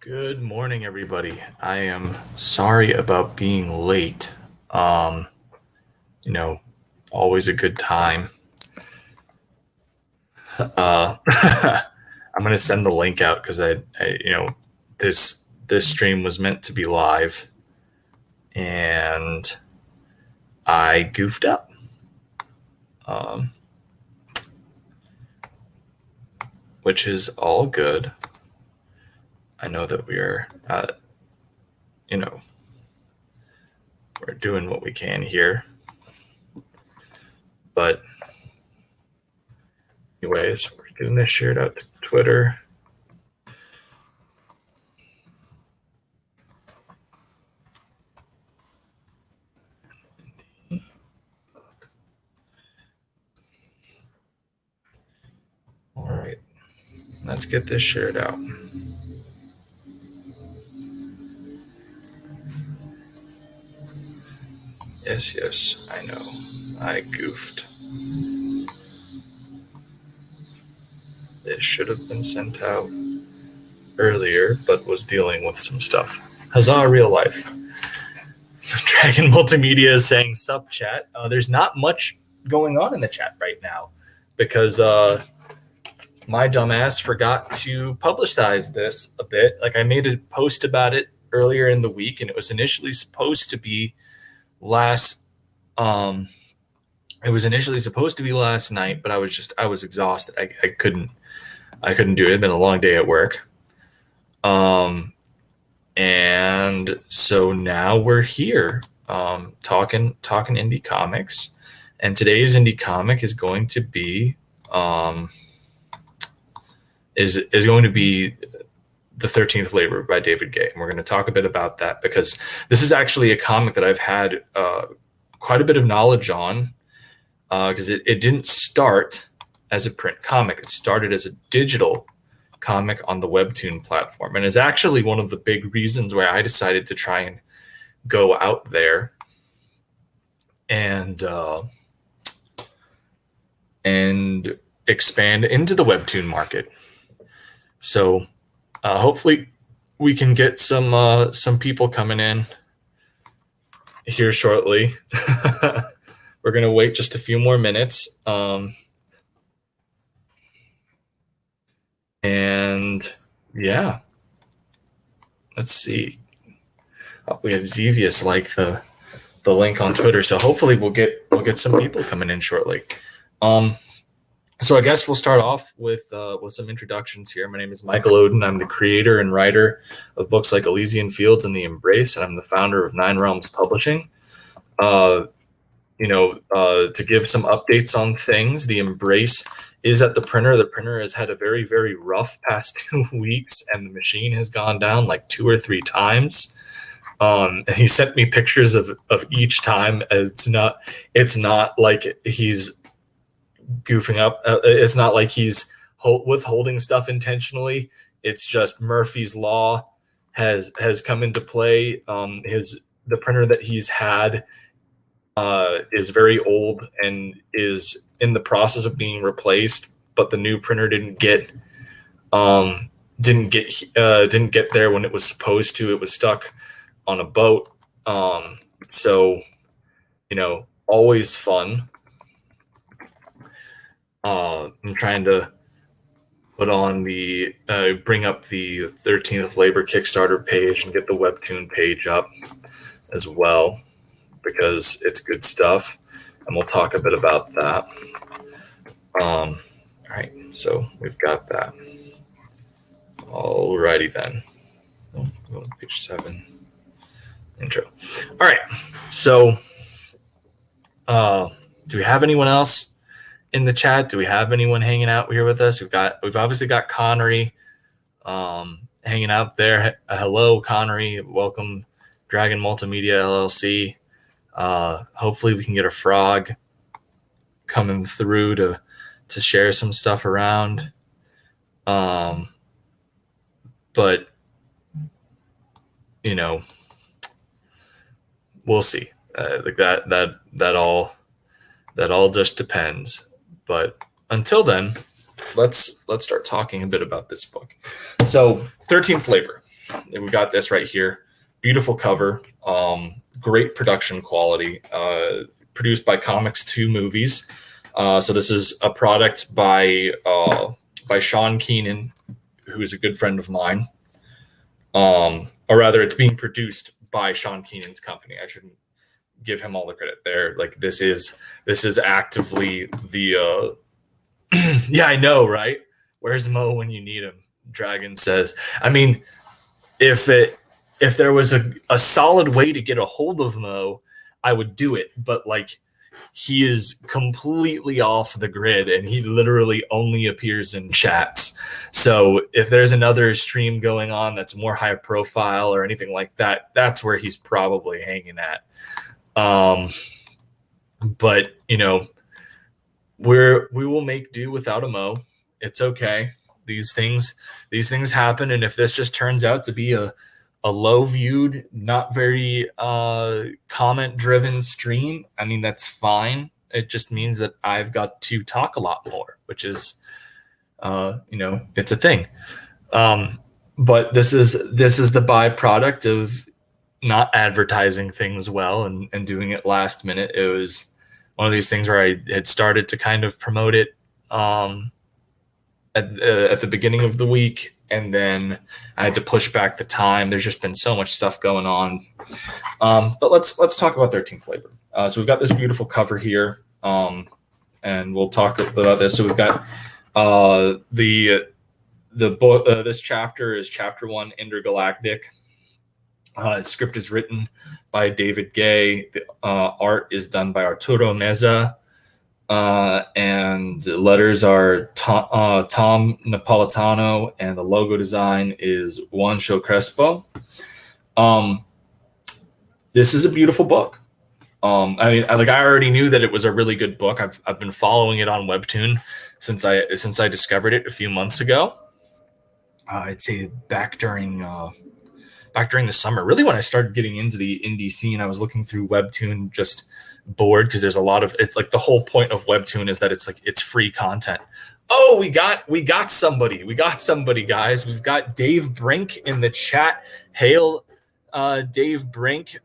Good morning, everybody. I am sorry about being late. Um, you know, always a good time. I'm gonna send the link out because this stream was meant to be live, and I goofed up. Um, which is all good. I know that we're doing what we can here. But anyways, we're getting this shared out to Twitter. All right, let's get this shared out. Yes, I know. I goofed. This should have been sent out earlier, but was dealing with some stuff. Huzzah, real life. Dragon Multimedia is saying sub chat. There's not much going on in the chat right now because my dumbass forgot to publicize this a bit. Like, I made a post about it earlier in the week, and it was initially supposed to be last night, but I was exhausted. I couldn't do it. It'd been a long day at work. And so now we're here talking indie comics, and today's indie comic is going to be is going to be The 13th Labor by David Gay. And we're going to talk a bit about that because this is actually a comic that I've had quite a bit of knowledge on, because it didn't start as a print comic. It started as a digital comic on the Webtoon platform, and is actually one of the big reasons why I decided to try and go out there and expand into the Webtoon market. So hopefully we can get some people coming in here shortly. We're going to wait just a few more minutes. And yeah, let's see. We have Zevius like the link on Twitter, so hopefully we'll get some people coming in shortly. So I guess we'll start off with some introductions here. My name is Michael Oden. I'm the creator and writer of books like Elysian Fields and The Embrace, and I'm the founder of Nine Realms Publishing. To give some updates on things, The Embrace is at the printer. The printer has had a very, very rough past 2 weeks, and the machine has gone down like 2 or 3 times. And he sent me pictures of each time. It's not like he's goofing up. It's not like he's withholding stuff intentionally. It's just Murphy's Law has come into play. The printer that he's had is very old and is in the process of being replaced, but the new printer didn't get there when it was supposed to. It was stuck on a boat. So always fun. I'm trying to bring up the 13th Labor Kickstarter page and get the Webtoon page up as well, because it's good stuff, and we'll talk a bit about that. All right, so we've got that. Alrighty then. Go to page 7. Intro. All right, so do we have anyone else in the chat? Do we have anyone hanging out here with us? We've obviously got Connery hanging out there. Hello, Connery. Welcome, Dragon Multimedia LLC. Hopefully we can get a frog coming through to share some stuff around. But we'll see. That all just depends. But until then, let's start talking a bit about this book. So, 13th Labor. we got this right here. Beautiful cover, great production quality, produced by Comics 2 Movies. So this is a product by Sean Keenan, who is a good friend of mine. Or rather, it's being produced by Sean Keenan's company. I shouldn't give him all the credit there. Like this is actively the yeah, I know, right? Where's Mo when you need him? Dragon says. I mean, if there was a solid way to get a hold of Mo, I would do it. But like, he is completely off the grid, and he literally only appears in chats. So if there's another stream going on that's more high profile or anything like that, that's where he's probably hanging at. But you know, we will make do without a Mo. It's okay. These things happen, and if this just turns out to be a low viewed, not very comment driven stream, I mean, that's fine. It just means that I've got to talk a lot more, which is you know, it's a thing. But this is the byproduct of not advertising things well and doing it last minute. It was one of these things where I had started to kind of promote it at the beginning of the week, and then I had to push back the time. There's just been so much stuff going on. But let's talk about 13th Flavor. So we've got this beautiful cover here, and we'll talk about this. So we've got the book. This chapter is Chapter 1, Intergalactic. Script is written by David Gay. The art is done by Arturo Meza. And the letters are Tom Napolitano, and the logo design is Juancho Crespo. This is a beautiful book. I mean, I already knew that it was a really good book. I've been following it on Webtoon since I discovered it a few months ago. I'd say back during the summer, really when I started getting into the indie scene. I was looking through Webtoon, just bored, because there's a lot of, it's like the whole point of Webtoon is that it's free content. Oh, we got somebody, guys. We've got Dave Brink in the chat. Hail, Dave Brink.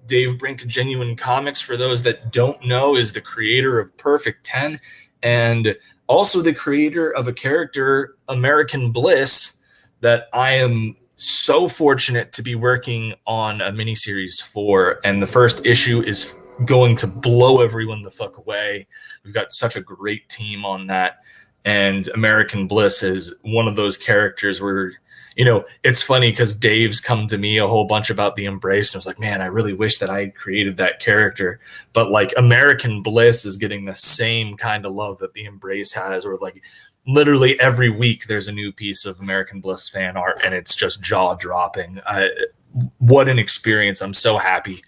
Dave Brink, Genuine Comics, for those that don't know, is the creator of Perfect 10 and also the creator of a character, American Bliss, that I am so fortunate to be working on a miniseries for, and the first issue is going to blow everyone the fuck away. We've got such a great team on that, and American Bliss is one of those characters where, you know, it's funny because Dave's come to me a whole bunch about the Embrace, and I was like, man, I really wish that I had created that character. But like, American Bliss is getting the same kind of love that the Embrace has, or like literally every week there's a new piece of American Bliss fan art, and it's just jaw-dropping. What an experience. I'm so happy.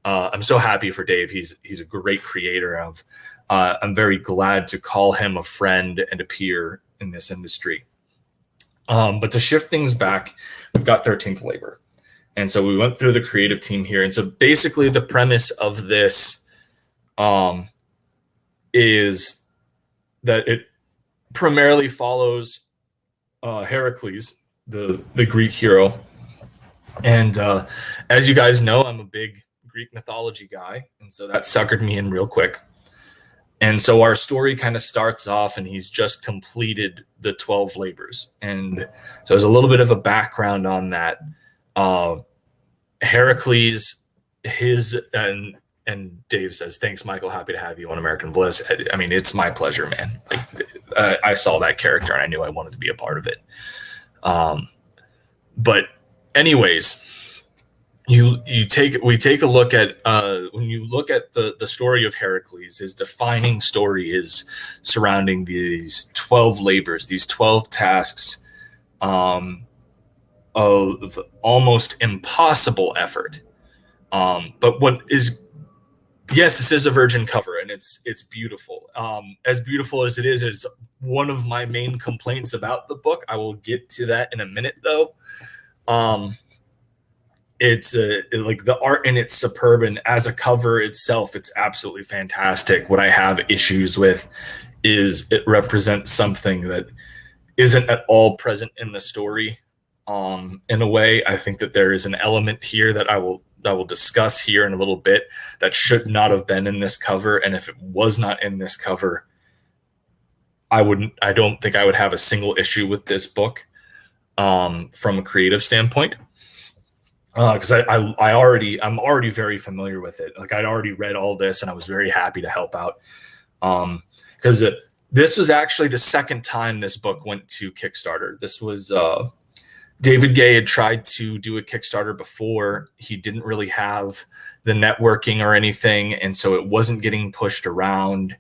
I'm so happy for Dave. He's a great creator of. I'm very glad to call him a friend and a peer in this industry. But to shift things back, we've got 13th Flavor. And so we went through the creative team here. And so basically the premise of this is that it primarily follows Heracles, the Greek hero. And as you guys know, I'm a big Greek mythology guy, and so that suckered me in real quick. And so our story kind of starts off, and he's just completed the 12 labors. And so there's a little bit of a background on that. Heracles, and Dave says, thanks, Michael. Happy to have you on American Bliss. I mean, it's my pleasure, man. I saw that character, and I knew I wanted to be a part of it. But anyways, we take a look at when you look at the story of Heracles, his defining story is surrounding these 12 labors, these 12 tasks of almost impossible effort. But what is, yes, this is a virgin cover, and it's beautiful. As beautiful as it is one of my main complaints about the book. I will get to that in a minute, though. It's like the art in it's superb, and as a cover itself, it's absolutely fantastic. What I have issues with is it represents something that isn't at all present in the story. in a way. I think that there is an element here that I will discuss here in a little bit that should not have been in this cover, and if it was not in this cover, I don't think I would have a single issue with this book from a creative standpoint, because I'm already very familiar with it. Like, I'd already read all this, and I was very happy to help out, because this was actually the second time this book went to Kickstarter. This was David Gay had tried to do a Kickstarter before. He didn't really have the networking or anything, and so it wasn't getting pushed around.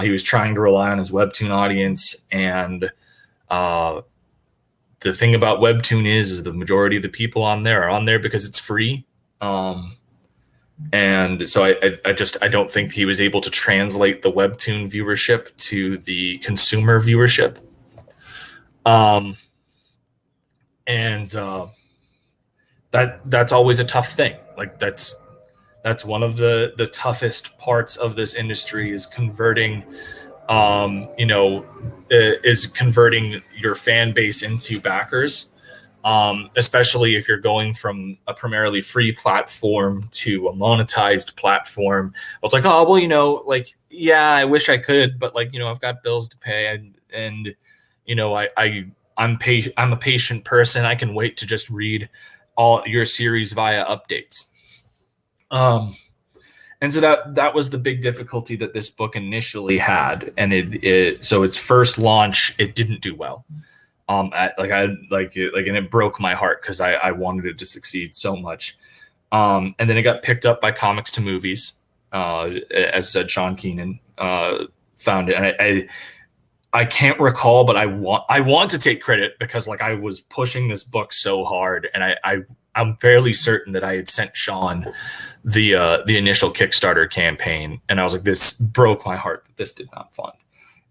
He was trying to rely on his Webtoon audience, and the thing about Webtoon is the majority of the people on there are on there because it's free. And so I don't think he was able to translate the Webtoon viewership to the consumer viewership. And that's always a tough thing. Like, that's one of the toughest parts of this industry, is converting is converting your fan base into backers, especially if you're going from a primarily free platform to a monetized platform. It's like, oh, well, like, yeah, I wish I could, but, like, I've got bills to pay, and I'm a patient person. I can wait to just read all your series via updates. And so that was the big difficulty that this book initially had, and so its first launch, it didn't do well. And it broke my heart because I wanted it to succeed so much. And then it got picked up by Comics to Movies, as said, Sean Keenan found it, and I can't recall, but I want to take credit because, like, I was pushing this book so hard, and I'm fairly certain that I had sent Sean the initial Kickstarter campaign, and I was like, this broke my heart that this did not fund.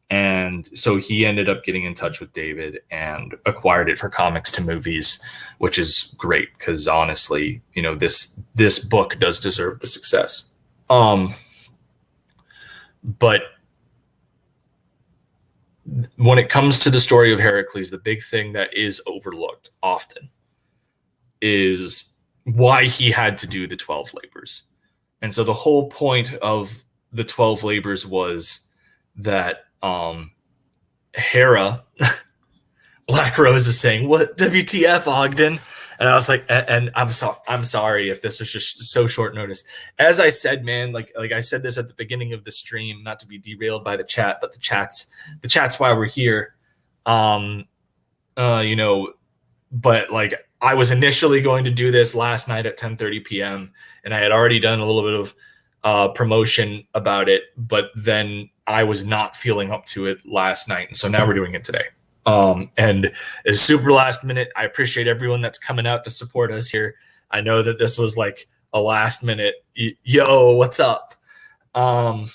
And so he ended up getting in touch with David and acquired it for Comics to Movies, which is great because, honestly, this book does deserve the success. But when it comes to the story of Heracles, the big thing that is overlooked often is why he had to do the 12 labors. And so the whole point of the 12 labors was that Hera, Black Rose is saying, "What WTF, Ogden?" And I was like, and I'm sorry if this was just so short notice. As I said, man, like I said this at the beginning of the stream, not to be derailed by the chat, but the chat's why we're here. But, like, I was initially going to do this last night at 10:30 p.m. and I had already done a little bit of promotion about it, but then I was not feeling up to it last night, and so now we're doing it today. And it's super last minute. I appreciate everyone that's coming out to support us here. I know that this was like a last minute, yo, what's up? So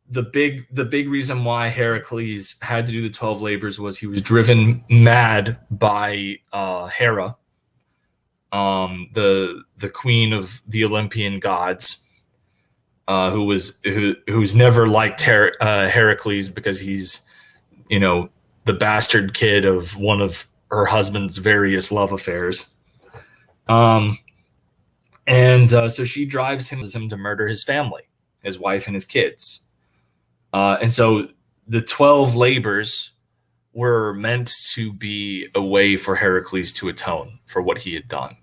the big reason why Heracles had to do the 12 labors was he was driven mad by Hera, the queen of the Olympian gods, who's never liked Heracles because he's, the bastard kid of one of her husband's various love affairs. So she drives him to murder his family, his wife and his kids. And so the 12 labors were meant to be a way for Heracles to atone for what he had done.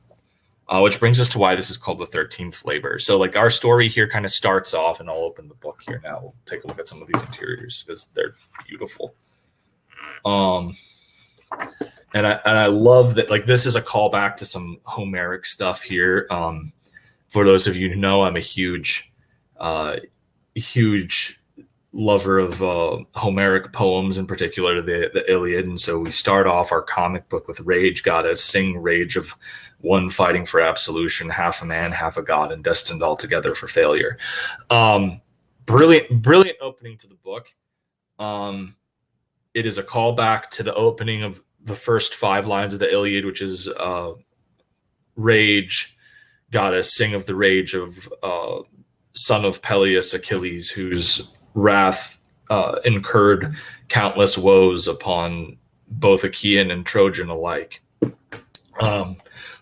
Which brings us to why this is called the 13th labor. So, like, our story here kind of starts off, and I'll open the book here now. We'll take a look at some of these interiors because they're beautiful. And I love that, like, this is a callback to some Homeric stuff here. For those of you who know, I'm a huge lover of Homeric poems, in particular the Iliad. And so we start off our comic book with Rage Goddess, sing rage of one fighting for absolution, half a man, half a god, and destined altogether for failure. Brilliant opening to the book. It is a callback to the opening of the first 5 lines of the Iliad, which is Rage Goddess, sing of the rage of son of Peleus, Achilles, whose wrath incurred countless woes upon both Achaean and Trojan alike.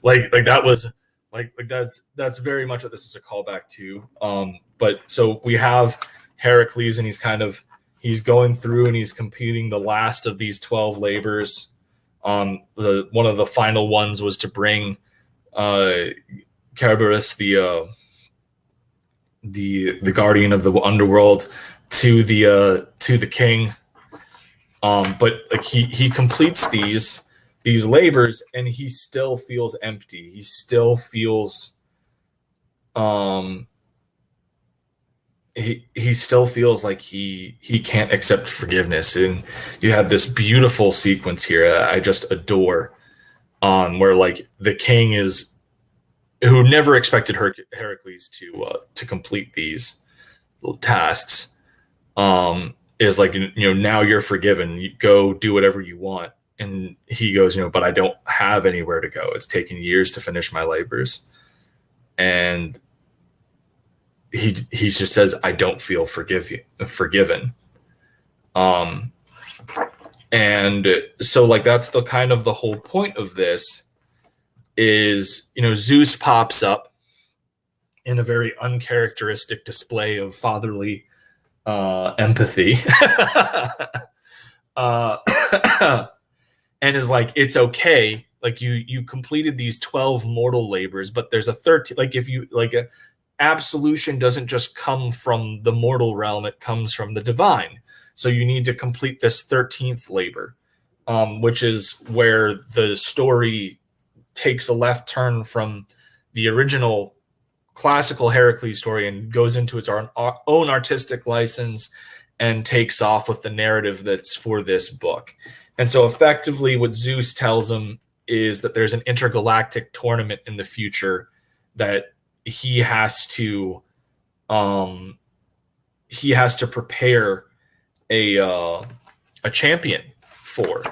Like that was like that's very much what this is a callback to. But so we have Heracles, and he's going through and he's completing the last of these 12 labors. One of the final ones was to bring Cerberus, the guardian of the underworld, to the king. But like he completes these labors, and he still feels empty. He still feels he still feels like he can't accept forgiveness. And you have this beautiful sequence here I just adore, where like the king who never expected Heracles to complete these tasks, is like, now you're forgiven. You go do whatever you want. And he goes, but I don't have anywhere to go. It's taken years to finish my labors. And he just says, I don't feel forgiven. And so like, that's the kind of the whole point of this is, Zeus pops up in a very uncharacteristic display of fatherly empathy. And is like, it's okay. Like you completed these 12 mortal labors, but there's a 13, like if you like absolution doesn't just come from the mortal realm, it comes from the divine. So you need to complete this 13th labor, which is where the story takes a left turn from the original classical Heracles story and goes into its own artistic license and takes off with the narrative that's for this book. And so effectively what Zeus tells him is that there's an intergalactic tournament in the future that he has to prepare a champion for.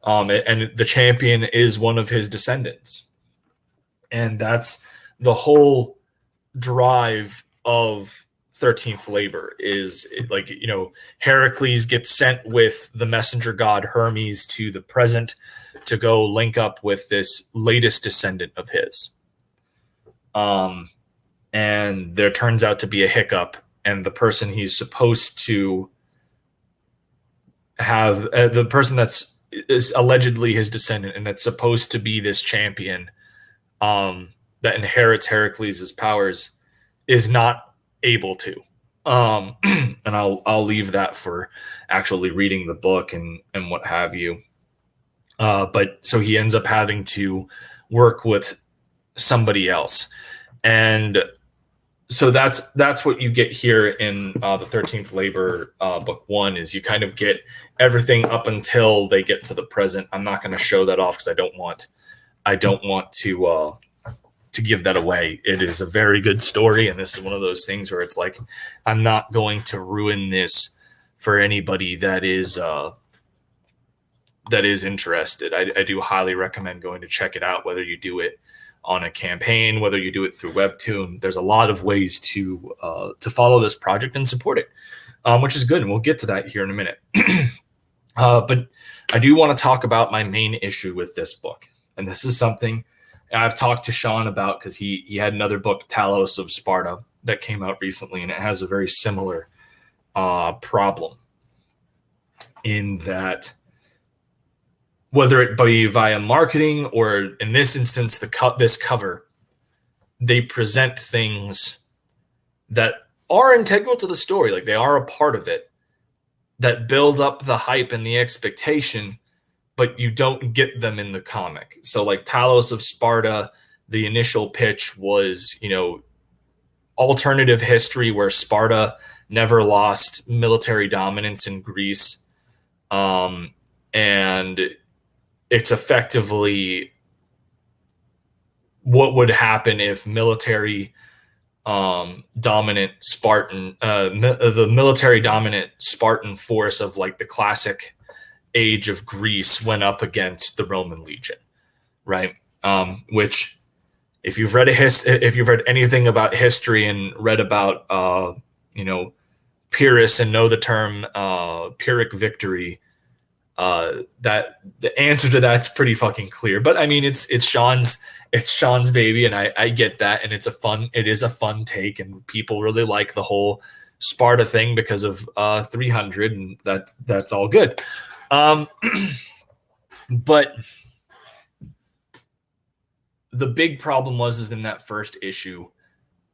And the champion is one of his descendants. And that's the whole drive of 13th labor is like, Heracles gets sent with the messenger god Hermes to the present to go link up with this latest descendant of his. And there turns out to be a hiccup, and the person he's supposed to have, the person is allegedly his descendant and that's supposed to be this champion that inherits Heracles' powers, is not able to. And I'll leave that for actually reading the book and what have you. But so he ends up having to work with somebody else. And so that's what you get here in the 13th labor book 1, is you kind of get everything up until they get to the present. I'm not going to show that off because I don't want to give that away. It is a very good story, and this is one of those things where it's like, I'm not going to ruin this for anybody that is interested. I do highly recommend going to check it out, whether you do it on a campaign, whether you do it through Webtoon. There's a lot of ways to follow this project and support it, which is good, and we'll get to that here in a minute. But I do want to talk about my main issue with this book, and this is something I've talked to Sean about because he had another book, Talos of Sparta, that came out recently, and it has a very similar problem in that, whether it be via marketing or in this instance, this cover, they present things that are integral to the story, like they are a part of it, that build up the hype and the expectation, but you don't get them in the comic. So like Talos of Sparta, the initial pitch was, alternative history where Sparta never lost military dominance in Greece. And it's effectively what would happen if military dominant Spartan, the military dominant Spartan force of like the classic age of Greece went up against the Roman legion, right? Which, if you've read anything about history and read about Pyrrhus and know the term Pyrrhic victory, that the answer to that's pretty fucking clear. But I mean, it's Sean's baby, and I get that, and it is a fun take, and people really like the whole Sparta thing because of 300, and that's all good. But the big problem is in that first issue,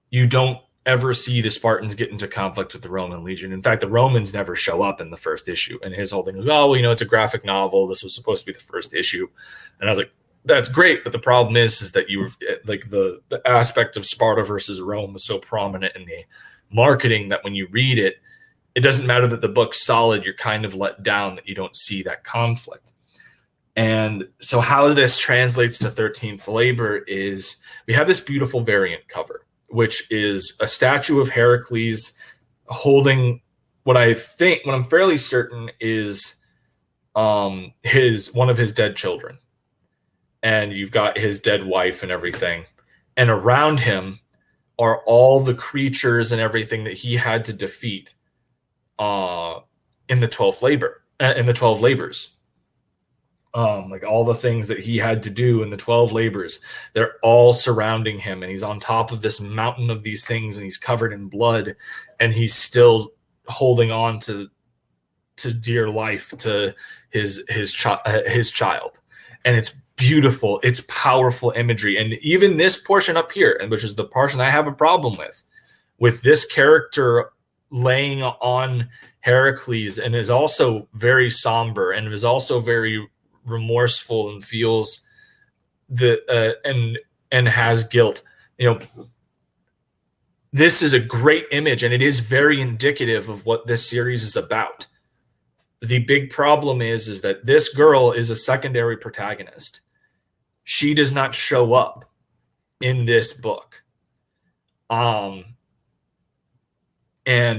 you don't ever see the Spartans get into conflict with the Roman legion. In fact, the Romans never show up in the first issue. And his whole thing was, oh, well, it's a graphic novel. This was supposed to be the first issue. And I was like, that's great. But the problem is that you were like the aspect of Sparta versus Rome was so prominent in the marketing that when you read it, it doesn't matter that the book's solid. You're kind of let down that you don't see that conflict. And so how this translates to 13th Labor is we have this beautiful variant cover, which is a statue of Heracles holding what I'm fairly certain is one of his dead children. And you've got his dead wife and everything. And around him are all the creatures and everything that he had to defeat in the 12th labors. Like all the things that he had to do in the 12 labors, they're all surrounding him, and he's on top of this mountain of these things, and he's covered in blood, and he's still holding on to dear life to his child. And it's beautiful, it's powerful imagery. And even this portion up here, and which is the portion I have a problem with this character laying on Heracles, and is also very somber, and is also very remorseful, and feels and has guilt. This is a great image, and it is very indicative of what this series is about. The big problem is that this girl is a secondary protagonist. She does not show up in this book. And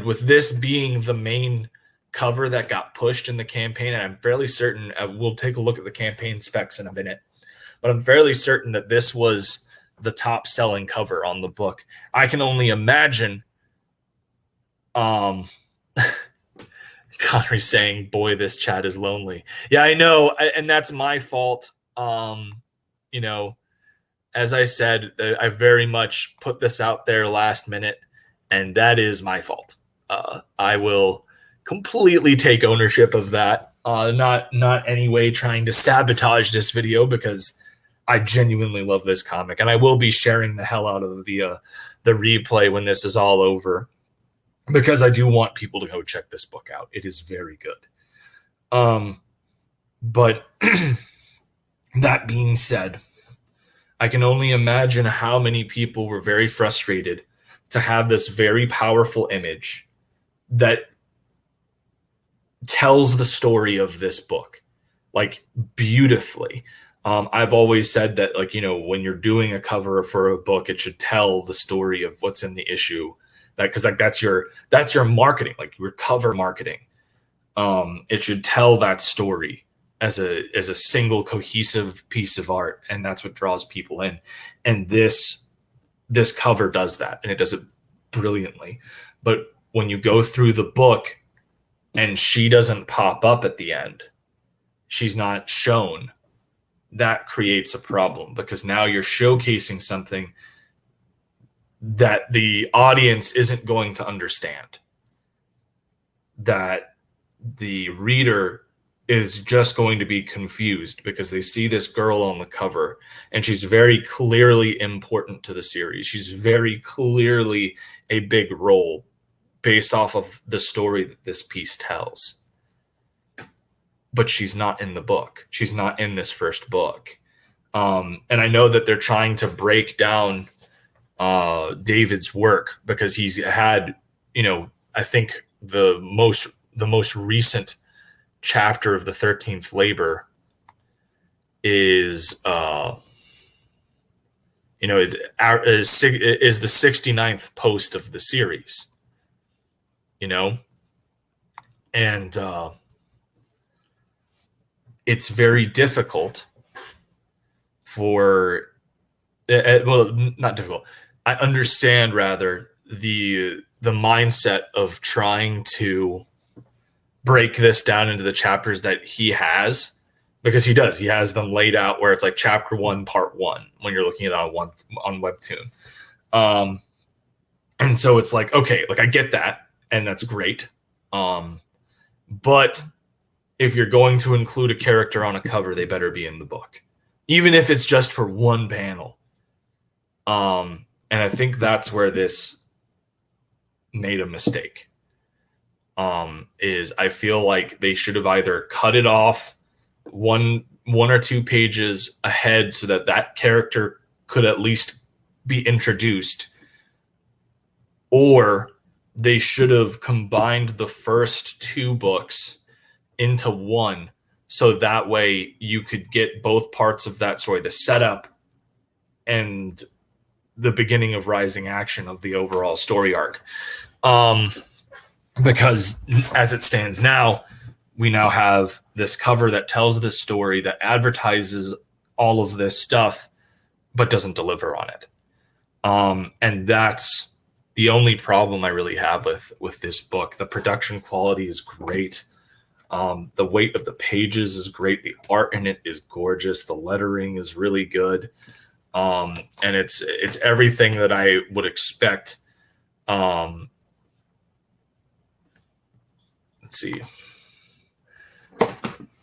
with this being the main cover that got pushed in the campaign, and I'm fairly certain, we'll take a look at the campaign specs in a minute, but I'm fairly certain that this was the top selling cover on the book. I can only imagine Connery saying, boy, this chat is lonely. Yeah, I know, and that's my fault. As I said, I very much put this out there last minute, and that is my fault. I will completely take ownership of that. Not any way trying to sabotage this video, because I genuinely love this comic, and I will be sharing the hell out of the replay when this is all over, because I do want people to go check this book out. It is very good. But that being said, I can only imagine how many people were very frustrated to have this very powerful image that tells the story of this book, like, beautifully. I've always said that, like, when you're doing a cover for a book, it should tell the story of what's in the issue. Because like that's your marketing, like your cover marketing. It should tell that story as a single cohesive piece of art, and that's what draws people in. And this cover does that, and it does it brilliantly. But when you go through the book and she doesn't pop up at the end, she's not shown, that creates a problem, because now you're showcasing something that the audience isn't going to understand, that the reader is just going to be confused because they see this girl on the cover and she's very clearly important to the series. She's very clearly a big role based off of the story that this piece tells. But she's not in the book. She's not in this first book. And I know that they're trying to break down David's work, because he's had, I think the most recent chapter of the 13th Labor is the 69th post of the series, and it's very difficult for, well, not difficult. I understand rather the mindset of trying to break this down into the chapters that he has, because he does. He has them laid out where it's like chapter 1, part 1 when you're looking at it on Webtoon. And so it's like, okay, like I get that, and that's great. But if you're going to include a character on a cover, they better be in the book, even if it's just for one panel. And I think that's where this made a mistake. Is I feel like they should have either cut it off one or two pages ahead so that character could at least be introduced, or they should have combined the first 2 books into one, so that way you could get both parts of that story, the setup and the beginning of rising action of the overall story arc. Because as it stands now, we now have this cover that tells this story, that advertises all of this stuff, but doesn't deliver on it. And that's the only problem I really have with this book. The production quality is great. The weight of the pages is great. The art in it is gorgeous. The lettering is really good. And it's everything that I would expect. Let's see.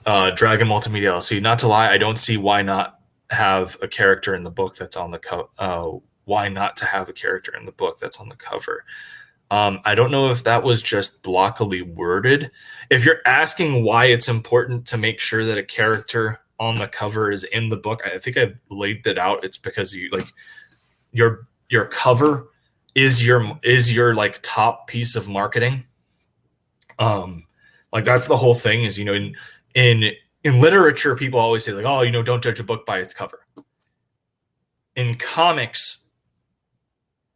Dragon Multimedia LLC. Not to lie, I don't see why not have a character in the book that's on the cover. Why not to have a character in the book that's on the cover? I don't know if that was just blockily worded. If you're asking why it's important to make sure that a character on the cover is in the book, I think I've laid that out. It's because you like your cover is your like top piece of marketing. Like that's the whole thing is, in literature, people always say like, oh, don't judge a book by its cover. In comics,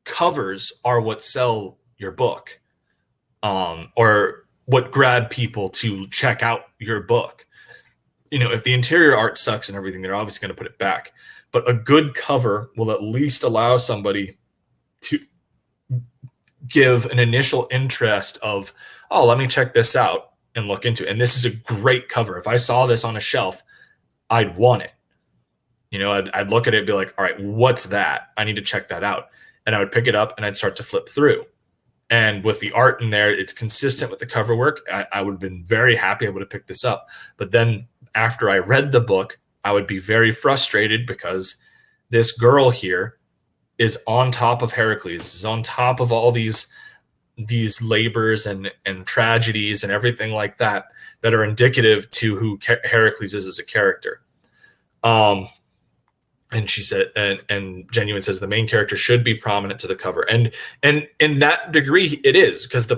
covers are what sell your book, or what grab people to check out your book. If the interior art sucks and everything, they're obviously going to put it back. But a good cover will at least allow somebody to give an initial interest of, oh, let me check this out and look into it. And this is a great cover. If I saw this on a shelf, I'd want it. I'd look at it and be like, all right, what's that? I need to check that out. And I would pick it up and I'd start to flip through. And with the art in there, it's consistent with the cover work. I would have been very happy. I would have picked this up. But then after I read the book, I would be very frustrated because this girl here is on top of Heracles, is on top of all these labors and tragedies and everything like that are indicative to who Heracles is as a character. And she said, and Genuine says the main character should be prominent to the cover. And in that degree, it is, because there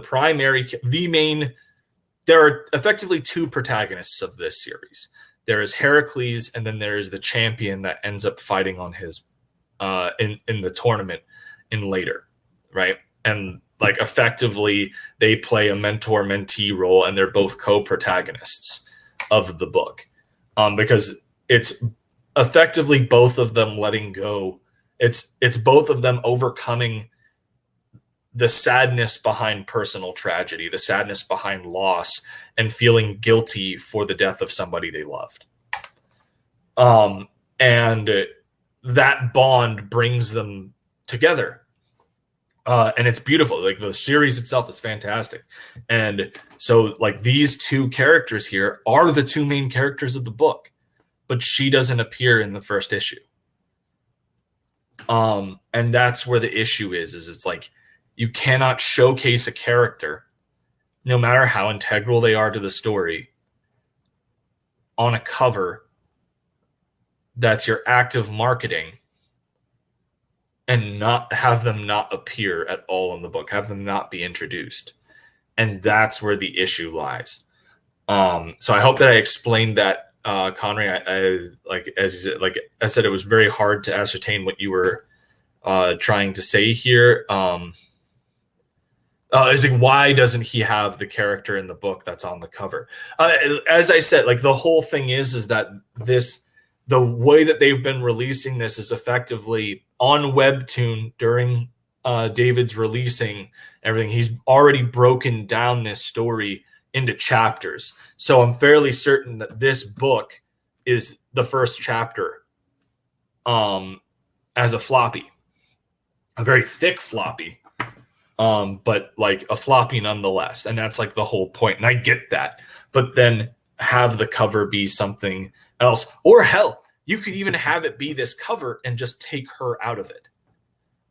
are effectively 2 protagonists of this series. There is Heracles, and then there is the champion that ends up fighting on his in the tournament in later, right? And like effectively they play a mentor-mentee role, and they're both co-protagonists of the book, because it's effectively both of them letting go. It's both of them overcoming the sadness behind personal tragedy, the sadness behind loss, and feeling guilty for the death of somebody they loved. And that bond brings them together. And it's beautiful. Like the series itself is fantastic. And so like these 2 characters here are the 2 main characters of the book, but she doesn't appear in the first issue. And that's where the issue is it's like, you cannot showcase a character, no matter how integral they are to the story, on a cover that's your active marketing, and not have them not appear at all in the book, have them not be introduced. And that's where the issue lies. So I hope that I explained that, Connery. I like, as you said, like I said, it was very hard to ascertain what you were trying to say here. Is like, why doesn't he have the character in the book that's on the cover? As I said, like the whole thing is that the way that they've been releasing this is effectively on Webtoon during David's releasing everything. He's already broken down this story into chapters. So I'm fairly certain that this book is the first chapter as a floppy, a very thick floppy, but like a floppy nonetheless. And that's like the whole point. And I get that. But then have the cover be something else. Or hell, you could even have it be this cover and just take her out of it,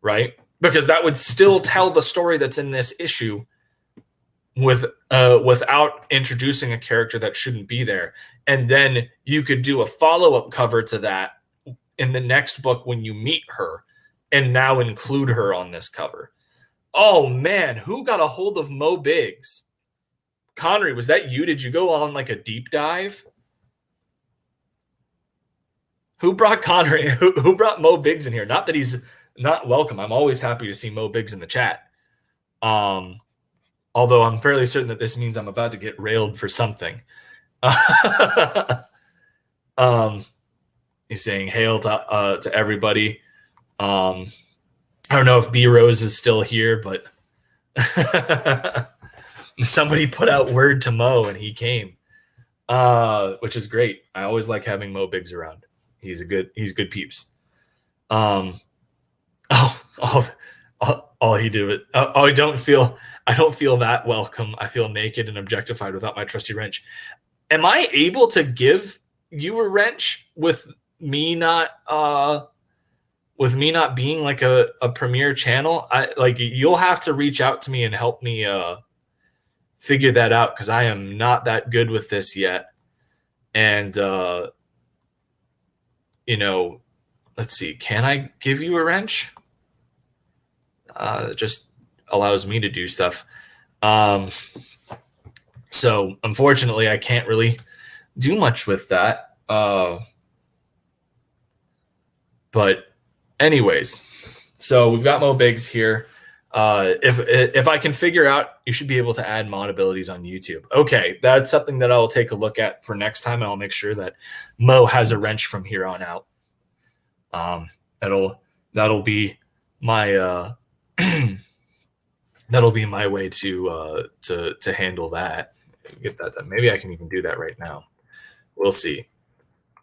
right? Because that would still tell the story that's in this issue without introducing a character that shouldn't be there. And then you could do a follow-up cover to that in the next book when you meet her and now include her on this cover. Oh man, who got a hold of Mo Biggs? Connery, was that you? Did you go on like a deep dive? Who brought Connery? Who brought Mo Biggs in here? Not that he's not welcome. I'm always happy to see Mo Biggs in the chat. Although I'm fairly certain that this means I'm about to get railed for something. He's saying hail to everybody. I don't know if B Rose is still here, but somebody put out word to Mo and he came, which is great. I always like having Mo Biggs around. He's good peeps. All he did. I don't feel that welcome. I feel naked and objectified without my trusty wrench. Am I able to give you a wrench with me not being like a premier channel? You'll have to reach out to me and help me figure that out, because I am not that good with this yet. And let's see, can I give you a wrench? It just allows me to do stuff. So unfortunately I can't really do much with that. But anyways, so we've got Mo Biggs here. If I can figure out, you should be able to add mod abilities on YouTube. Okay, that's something that I'll take a look at for next time, and I'll make sure that Mo has a wrench from here on out. That'll be my that'll be my way to handle that. Get that done. Maybe I can even do that right now. We'll see.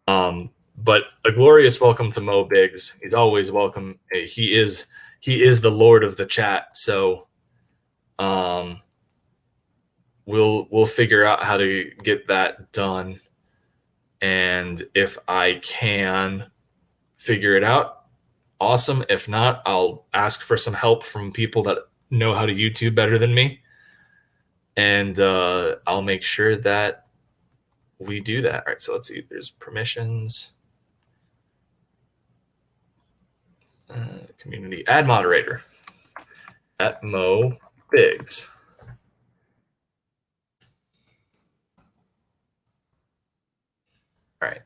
But a glorious welcome to Mo Biggs. He's always welcome. He is the Lord of the chat. So we'll figure out how to get that done. And if I can figure it out, awesome. If not, I'll ask for some help from people that know how to YouTube better than me. And I'll make sure that we do that. All right, so let's see. There's permissions. Community add moderator at Mo Biggs. All right.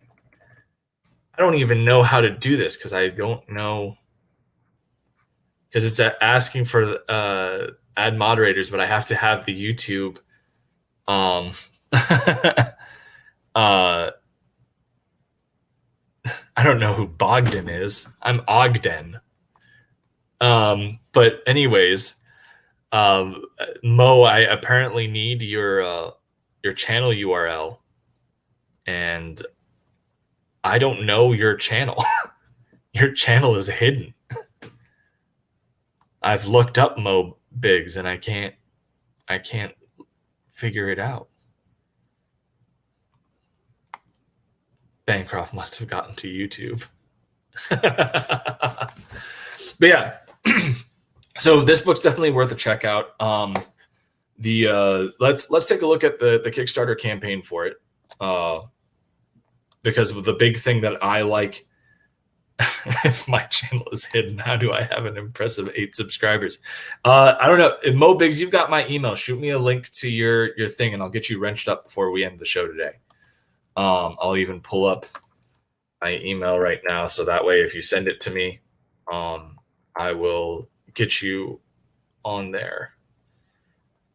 I don't even know how to do this because I don't know, because it's asking for add moderators, but I have to have the YouTube I don't know who Bogdan is. I'm Ogden. But anyways, Mo, I apparently need your channel URL, and I don't know your channel. Your channel is hidden. I've looked up Mo Biggs and I can't figure it out. Bancroft must have gotten to YouTube. But yeah, so this book's definitely worth a check out. Let's take a look at the Kickstarter campaign for it, because the big thing that I like, if my channel is hidden, how do I have an impressive 8 subscribers? I don't know. Mo Biggs, you've got my email. Shoot me a link to your thing, and I'll get you wrenched up before we end the show today. I'll even pull up my email right now, so that way if you send it to me, I will get you on there.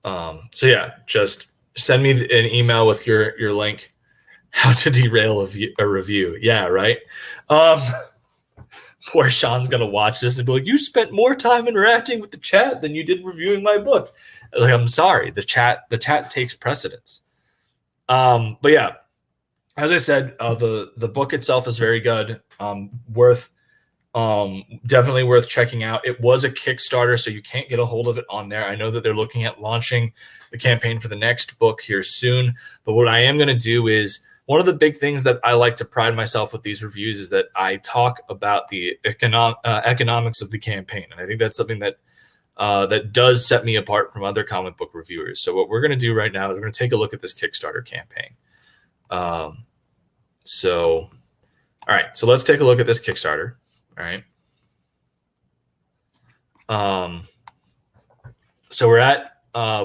So yeah, just send me an email with your link. How to derail a review. Yeah, right. Poor Sean's gonna watch this and be like, you spent more time interacting with the chat than you did reviewing my book. Like, I'm sorry, the chat takes precedence. But yeah, as I said, the book itself is very good. Definitely worth checking out. It was a Kickstarter, so you can't get a hold of it on there. I know that they're looking at launching the campaign for the next book here soon. But what I am going to do is, one of the big things that I like to pride myself with these reviews is that I talk about the economics of the campaign. And I think that's something that that does set me apart from other comic book reviewers. So what we're going to do right now is we're going to take a look at this Kickstarter campaign. All right, so let's take a look at this Kickstarter. All right. So we're at,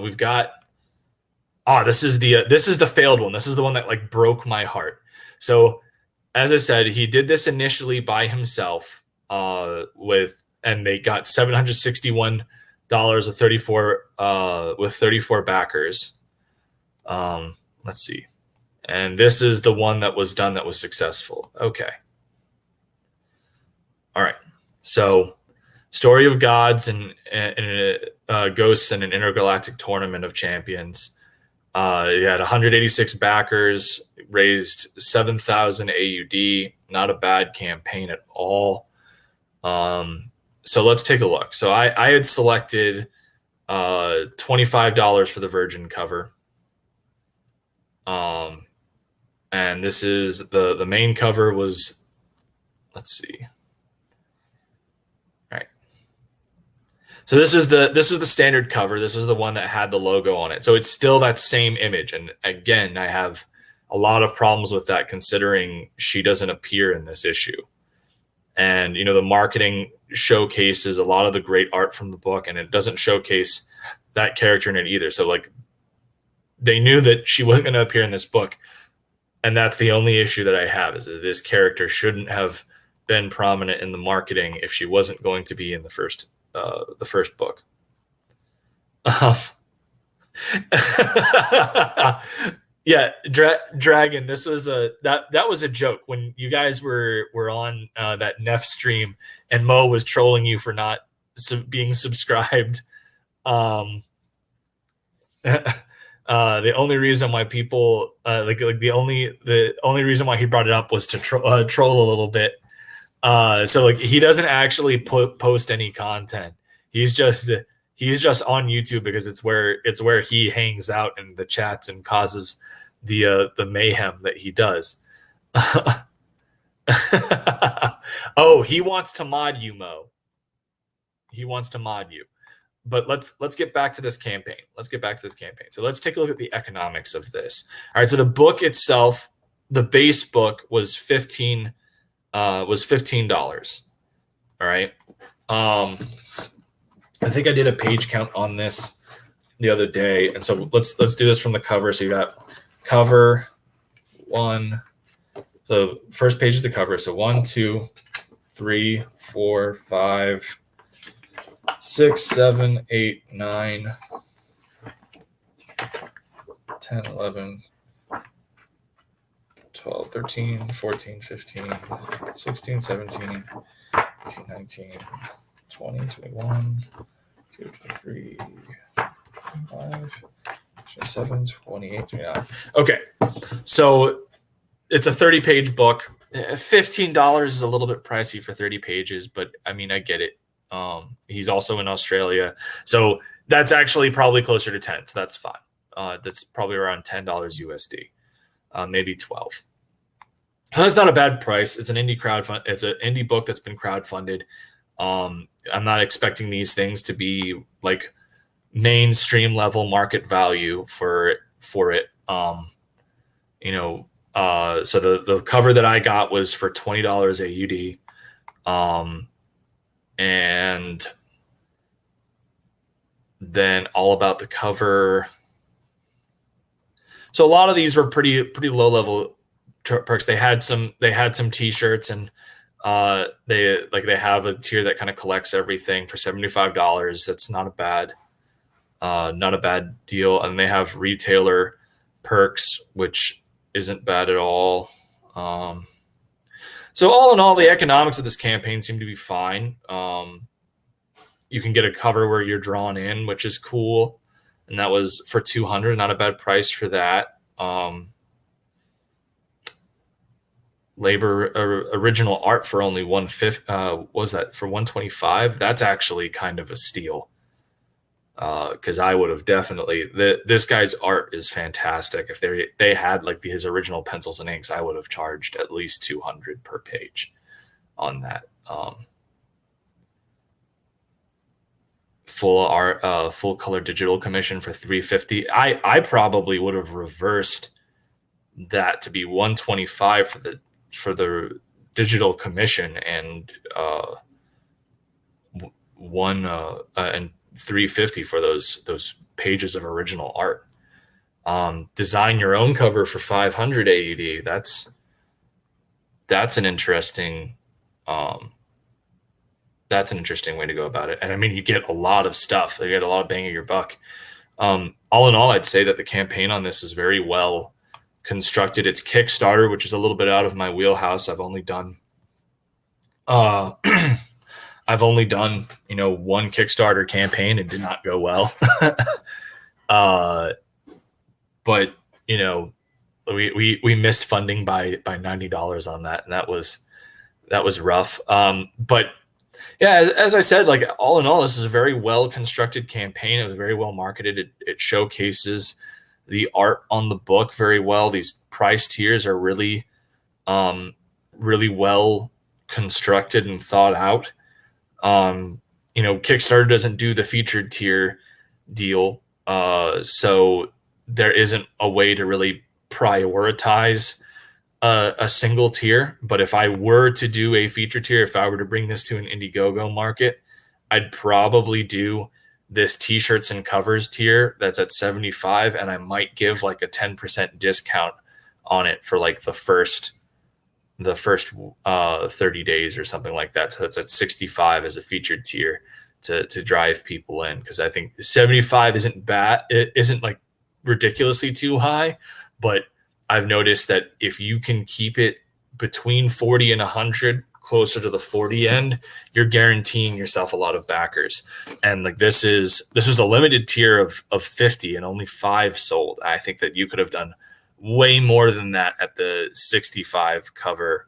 we've got, this is the failed one. This is the one that like broke my heart. So as I said, he did this initially by himself, and they got $761 with 34 backers. Let's see. And this is the one that was done that was successful. Okay. All right. So, Story of Gods and Ghosts in an Intergalactic Tournament of Champions. He had 186 backers, raised 7,000 AUD. Not a bad campaign at all. So let's take a look. So I had selected $25 for the Virgin cover. And this is the main cover was, let's see. All right. So this is the standard cover. This was the one that had the logo on it. So it's still that same image. And again, I have a lot of problems with that considering she doesn't appear in this issue. And, you know, the marketing showcases a lot of the great art from the book, and it doesn't showcase that character in it either. So like, they knew that she wasn't going to appear in this book. And that's the only issue that I have, is that this character shouldn't have been prominent in the marketing if she wasn't going to be in the first book. Yeah, Dragon. This was that was a joke when you guys were on that Neff stream, and Mo was trolling you for not being subscribed. The only reason why people the only reason why he brought it up was to troll a little bit. So like, he doesn't actually post any content. He's just on YouTube because it's where he hangs out in the chats and causes the mayhem that he does. Oh, he wants to mod you, Mo. He wants to mod you. But let's get back to this campaign. So let's take a look at the economics of this. All right. So the book itself, the base book was $15. All right. I think I did a page count on this the other day, and so let's do this from the cover. So you got cover one. So first page is the cover. So 1, 2, 3, 4, 5, 6, 7, 8, 9, 10, 11, 12, 13, 14, 15, 16, 17, 18, 19, 20, 21, 22, 23, 25, 27, 28, 29. Okay, so it's a 30-page book. $15 is a little bit pricey for 30 pages, but I mean, I get it. He's also in Australia, so that's actually probably closer to 10, so that's fine. That's probably around $10 USD, maybe 12. That's not a bad price. It's an indie crowdfund. It's an indie book that's been crowdfunded. I'm not expecting these things to be like mainstream level market value for it. So the cover that I got was for $20 AUD. And then all about the cover. So a lot of these were pretty low level perks. They had some t-shirts, and they have a tier that kind of collects everything for $75. That's not a bad deal. And they have retailer perks, which isn't bad at all. So all in all, the economics of this campaign seem to be fine. You can get a cover where you're drawn in, which is cool. and that was for 200. Not a bad price for that. Original art for only 150. Was that for 125? That's actually kind of a steal. Because I would have definitely, this guy's art is fantastic. If they had like his original pencils and inks, I would have charged at least 200 per page on that. Full art, full color digital commission for 350. I probably would have reversed that to be 125 for the digital commission, and and 350 for those pages of original art. Design your own cover for 500 AUD. That's an interesting way to go about it. And I mean, you get a lot of stuff. You get a lot of bang of your buck. All in all, I'd say that the campaign on this is very well constructed. It's Kickstarter, which is a little bit out of my wheelhouse. I've only done one Kickstarter campaign. It did not go well. But we missed funding by $90 on that, and that was rough. But yeah, as I said, like all in all, this is a very well constructed campaign. It was very well marketed. It showcases the art on the book very well. These price tiers are really well constructed and thought out. Kickstarter doesn't do the featured tier deal, so there isn't a way to really prioritize a single tier. But if I were to do a feature tier, if I were to bring this to an Indiegogo market, I'd probably do this t-shirts and covers tier that's at 75, and I might give like a 10% discount on it for like the first 30 days or something like that. So it's at 65 as a featured tier to drive people in, because I think 75 isn't bad. It isn't like ridiculously too high, but I've noticed that if you can keep it between 40 and 100, closer to the 40 end, you're guaranteeing yourself a lot of backers. And like this was a limited tier of 50 and only 5 sold. I think that you could have done way more than that at the 65 cover,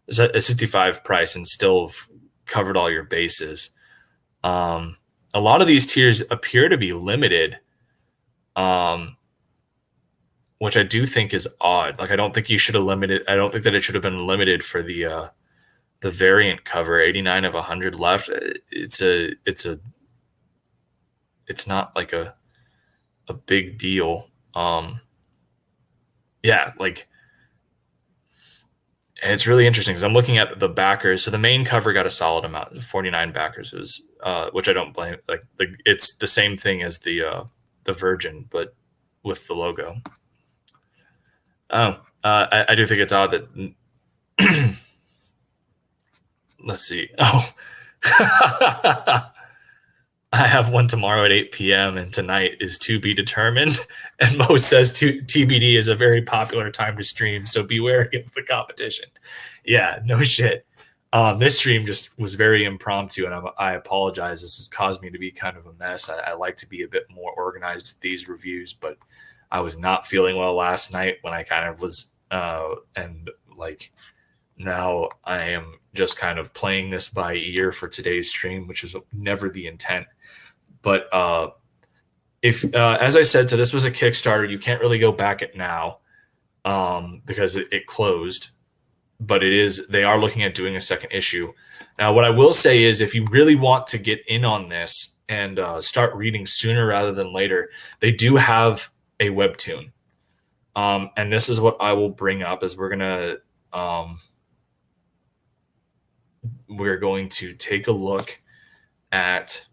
a 65 price, and still have covered all your bases. A lot of these tiers appear to be limited, which I do think is odd. Like, I don't think you should have limited. I don't think that it should have been limited for the variant cover. 89 of 100 left. It's not like a big deal. Yeah, like, and it's really interesting because I'm looking at the backers. So the main cover got a solid amount, 49 backers. It was, which I don't blame. Like it's the same thing as the Virgin, but with the logo. I do think it's odd that. Let's see. Oh, I have one tomorrow at 8 p.m. and tonight is to be determined. And Mo says TBD is a very popular time to stream, so be wary of the competition. Yeah, no shit. This stream just was very impromptu, and I apologize. This has caused me to be kind of a mess. I like to be a bit more organized with these reviews, but I was not feeling well last night when I kind of was, and like now I am just kind of playing this by ear for today's stream, which is never the intent. But if, as I said, so this was a Kickstarter. You can't really go back it now because it closed. But they are looking at doing a second issue. Now, what I will say is, if you really want to get in on this and start reading sooner rather than later, they do have a webtoon. And this is what I will bring up, is we're going to take a look at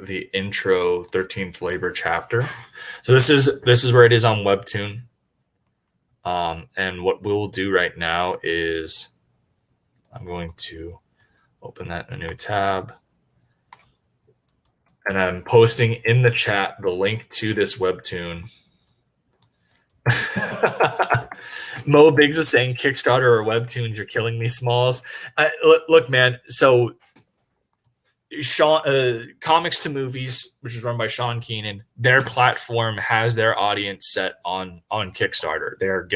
the intro 13th labor chapter. So this is where it is on webtoon. And what we'll do right now is I'm going to open that in a new tab, and I'm posting in the chat the link to this webtoon. Mo Biggs is saying Kickstarter or Webtoons, you're killing me, Smalls. Look, man. So Comics to Movies, which is run by Sean Keenan, their platform has their audience set on Kickstarter. They're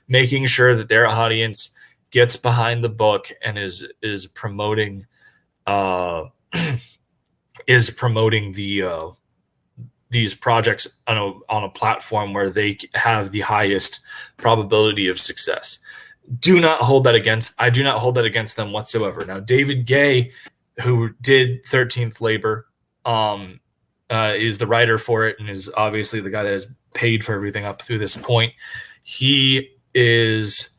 making sure that their audience gets behind the book and is promoting is promoting these projects on a platform where they have the highest probability of success. I do not hold that against them whatsoever. Now, David Gay, who did 13th Labor, is the writer for it and is obviously the guy that has paid for everything up through this point. He is,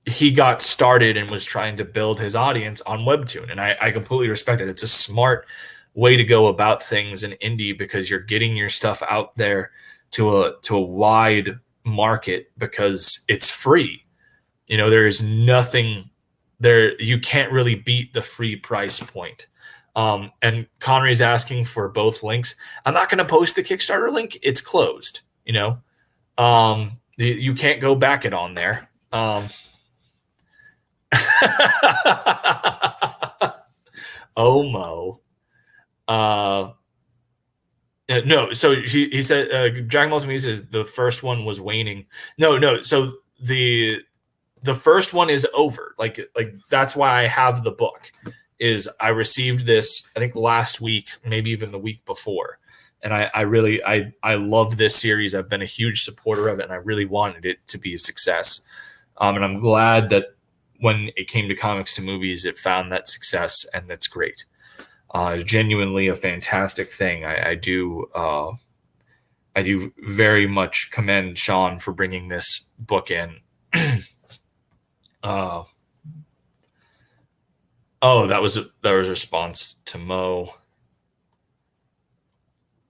he got started and was trying to build his audience on Webtoon. And I completely respect it. It's a smart way to go about things in indie because you're getting your stuff out there to a wide market because it's free. There is nothing there. You can't really beat the free price point. And Connery's asking for both links. I'm not going to post the Kickstarter link. It's closed. You can't go back it on there. Mo. No, so he said Dragon Ball Multimedia says the first one was waning. No. So the first one is over. Like that's why I have the book. Is I received this I think last week, maybe even the week before, and I really love this series. I've been a huge supporter of it, and I really wanted it to be a success. And I'm glad that when it came to Comics to Movies, it found that success, and that's great. Genuinely a fantastic thing. I do very much commend Sean for bringing this book in. That was a response to Mo.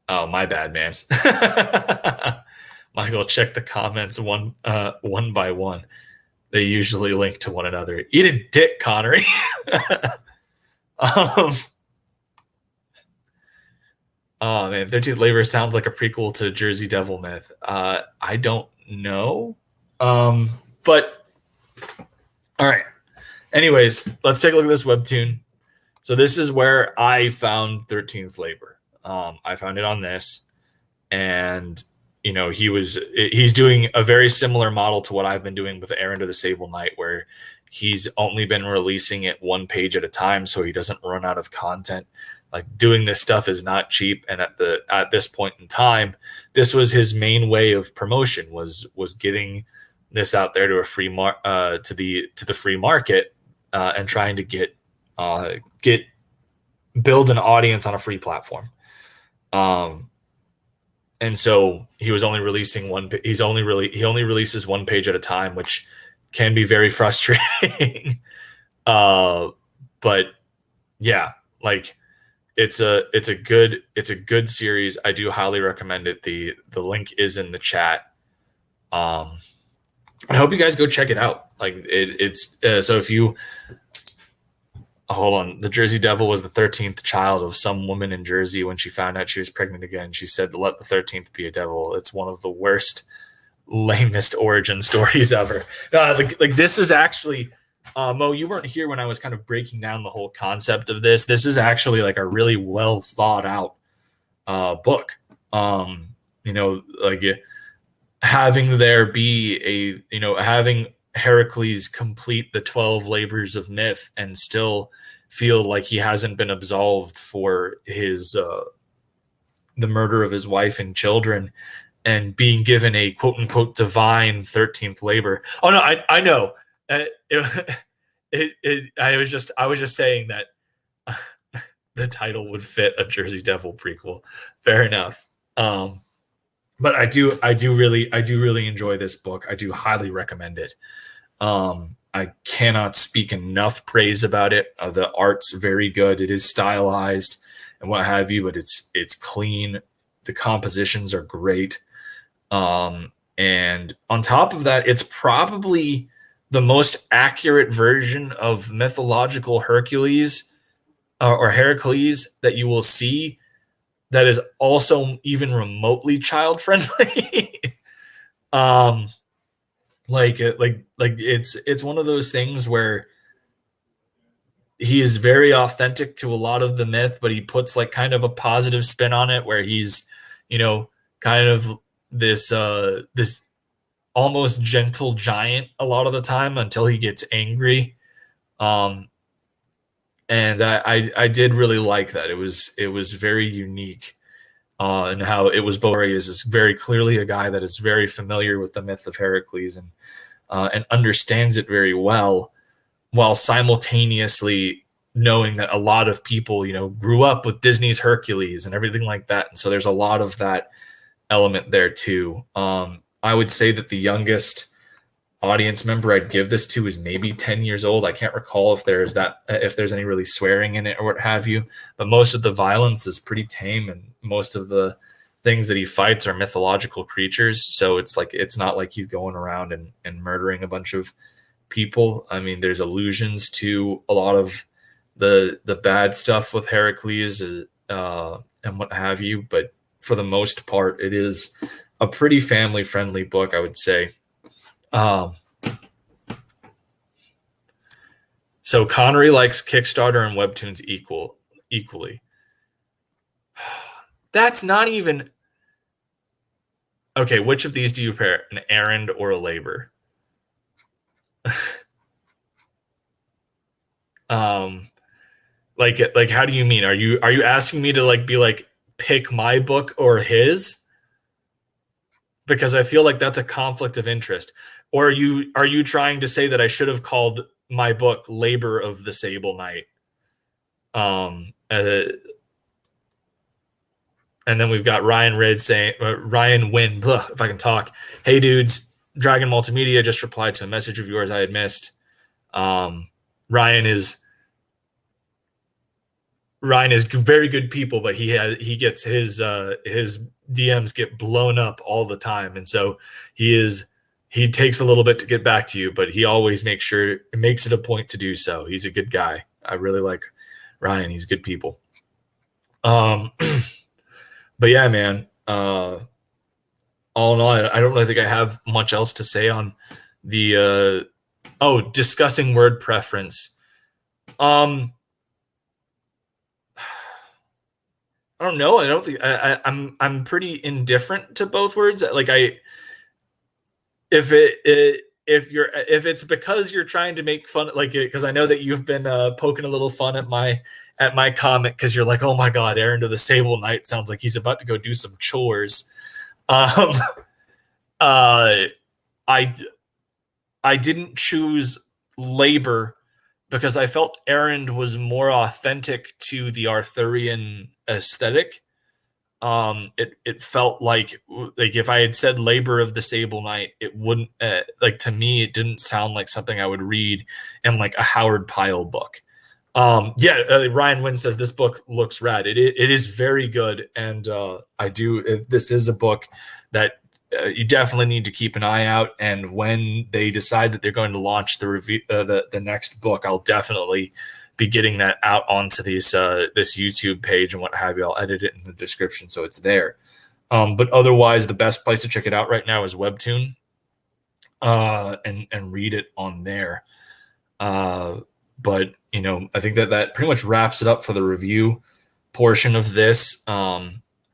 Oh, my bad, man. Michael, check the comments one by one. They usually link to one another. Eat a dick, Connery. Oh man, 13th Labor sounds like a prequel to Jersey Devil Myth. I don't know. But all right. Anyways, let's take a look at this webtoon. So this is where I found 13th Labor. I found it on this, and he's doing a very similar model to what I've been doing with Errand of the Sable Knight, where he's only been releasing it one page at a time so he doesn't run out of content. Like, doing this stuff is not cheap, and at this point in time, this was his main way of promotion was getting this out there to a free to the free market, and trying to build an audience on a free platform. And so he was only releasing he only releases one page at a time, which can be very frustrating. But yeah, like it's a good series. I do highly recommend it. The link is in the chat. I hope you guys go check it out. Like it's so if you hold on, the Jersey Devil was the 13th child of some woman in Jersey. When she found out she was pregnant again, she said, "Let the 13th be a devil." It's one of the worst, lamest origin stories ever. Like this is actually, Mo, you weren't here when I was kind of breaking down the whole concept of this. This is actually like a really well thought out book. Like having there be having Heracles complete the 12 labors of myth and still feel like he hasn't been absolved for his the murder of his wife and children, and being given a quote unquote divine 13th labor. Oh no, I know. I was just saying that the title would fit a Jersey Devil prequel. Fair enough. But I do really enjoy this book. I do highly recommend it. I cannot speak enough praise about it. The art's very good. It is stylized and what have you, but it's clean. The compositions are great. And on top of that, it's probably the most accurate version of mythological Hercules or Heracles that you will see. that is also even remotely child friendly. um, like it's one of those things where he is very authentic to a lot of the myth, but he puts like kind of a positive spin on it, where he's, kind of this almost gentle giant a lot of the time until he gets angry. Um, and I did really like that. It was very unique, and how it was Boreas is very clearly a guy that is very familiar with the myth of Heracles, and understands it very well, while simultaneously knowing that a lot of people, grew up with Disney's Hercules and everything like that. And so there's a lot of that element there too. I would say that the youngest audience member I'd give this to is maybe 10 years old. I can't recall if there's any really swearing in it or what have you, but most of the violence is pretty tame, and most of the things that he fights are mythological creatures. So it's not like he's going around and murdering a bunch of people. I mean, there's allusions to a lot of the bad stuff with Heracles, and what have you, but for the most part, it is a pretty family friendly book, I would say. So Connery likes Kickstarter and Webtoons equally. That's not even okay. Which of these do you pair, an errand or a labor? Like how do you mean? Are you asking me to like be like pick my book or his? Because I feel like that's a conflict of interest. Or are you trying to say that I should have called my book Labor of the Sable Knight? And then we've got Ryan Red saying, Ryan Wynn, if I can talk. Hey dudes, Dragon Multimedia just replied to a message of yours I had missed. Ryan is very good people, but he gets his DMs get blown up all the time, and so he takes a little bit to get back to you, but he always makes it a point to do so. He's a good guy. I really like Ryan. He's good people. But yeah, man. All in all, I don't really think I have much else to say on the discussing word preference. I don't know. I don't think I'm pretty indifferent to both words. Like if it's because you're trying to make fun, like, because I know that you've been poking a little fun at my comic, because you're like, oh my god, Errand of the Sable Knight sounds like he's about to go do some chores. I didn't choose labor because I felt Errand was more authentic to the Arthurian aesthetic. It felt like if I had said Labor of the Sable Knight, it wouldn't to me it didn't sound like something I would read in like a Howard Pyle book. Ryan Wynn says this book looks rad. It is very good, and this is a book that you definitely need to keep an eye out. And when they decide that they're going to launch the review, the next book, I'll definitely be getting that out onto this YouTube page and what have you. I'll edit it in the description so it's there. But otherwise, the best place to check it out right now is Webtoon, and read it on there. But I think that pretty much wraps it up for the review portion of this.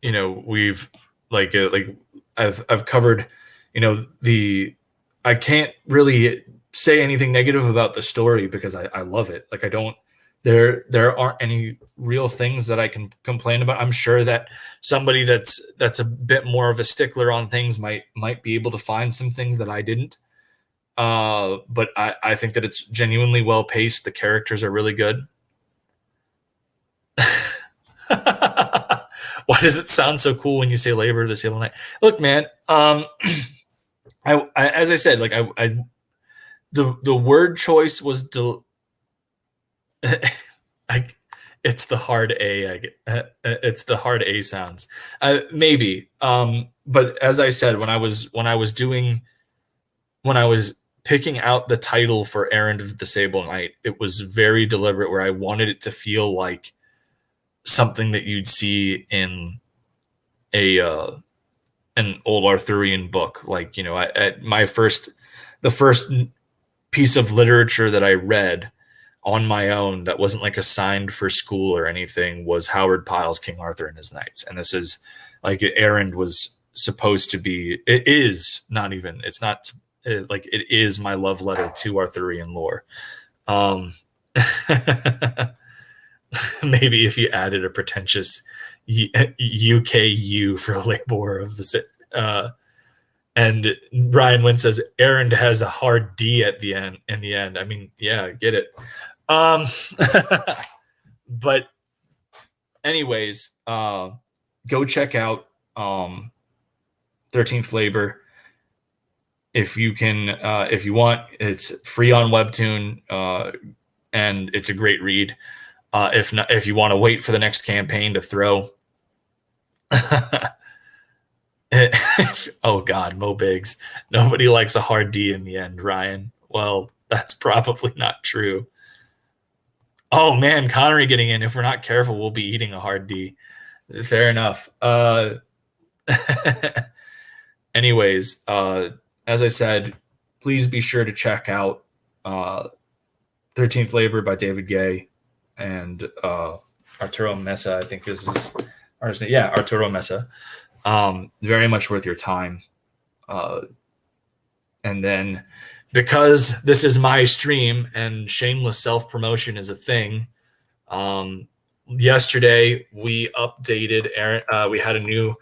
We've I've covered, I can't really say anything negative about the story because I love it. Like there aren't any real things that I can complain about. I'm sure that somebody that's a bit more of a stickler on things might be able to find some things that I didn't. But I think that it's genuinely well paced. The characters are really good. Why does it sound so cool when you say Labor of the Sable Knight? Look, man, as I said, the word choice was it's the hard A. It's the hard A sounds. Maybe. But as I said, when I was picking out the title for Errand of the Sable Knight, it was very deliberate, where I wanted it to feel like something that you'd see in an old Arthurian book. Like, you know, the first piece of literature that I read on my own that wasn't like assigned for school or anything was Howard Pyle's King Arthur and His Knights. And this is like Errand was supposed to be, it is not even, it's not like it is my love letter to Arthurian lore. Maybe if you added a pretentious UKU for labor of the and Brian Wynn says Errand has a hard D at the end. In the end, I mean, yeah, get it. But anyways, go check out 13th Labor if you can, if you want. It's free on Webtoon, and it's a great read. If not, if you want to wait for the next campaign to throw. Oh God, Mo Biggs. Nobody likes a hard D in the end, Ryan. Well, that's probably not true. Oh man, Connery getting in. If we're not careful, we'll be eating a hard D. Fair enough. Anyways, as I said, please be sure to check out 13th Labor by David Gay and Arturo Mesa, I think is his artist name. Yeah, Arturo Mesa. Very much worth your time. And then, because this is my stream and shameless self-promotion is a thing, yesterday we updated Aaron. We had a new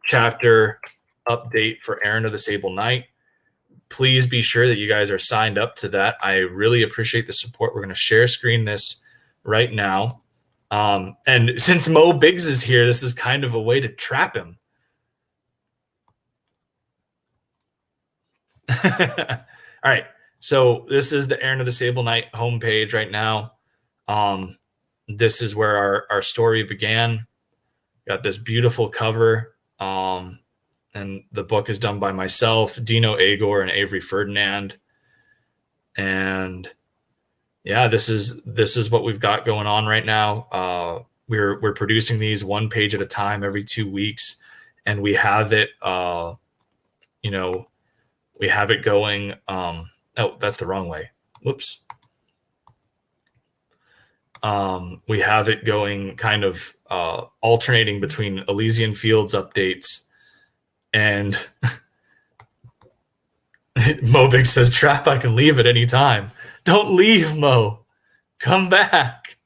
chapter update for Errand of the Sable Knight. Please be sure that you guys are signed up to that. I really appreciate the support. We're going to share screen this right now. And since Mo Biggs is here, this is kind of a way to trap him. All right. So this is the Errand of the Sable Knight homepage right now. This is where our story began. Got this beautiful cover. And the book is done by myself, Dino Agor, and Avery Ferdinand. And yeah, this is what we've got going on right now. We're producing these one page at a time every 2 weeks, and we have it, we have it going. Oh, that's the wrong way. Whoops. We have it going kind of alternating between Elysian Fields updates and Mobig says, Trap, I can leave at any time. Don't leave, Mo. Come back.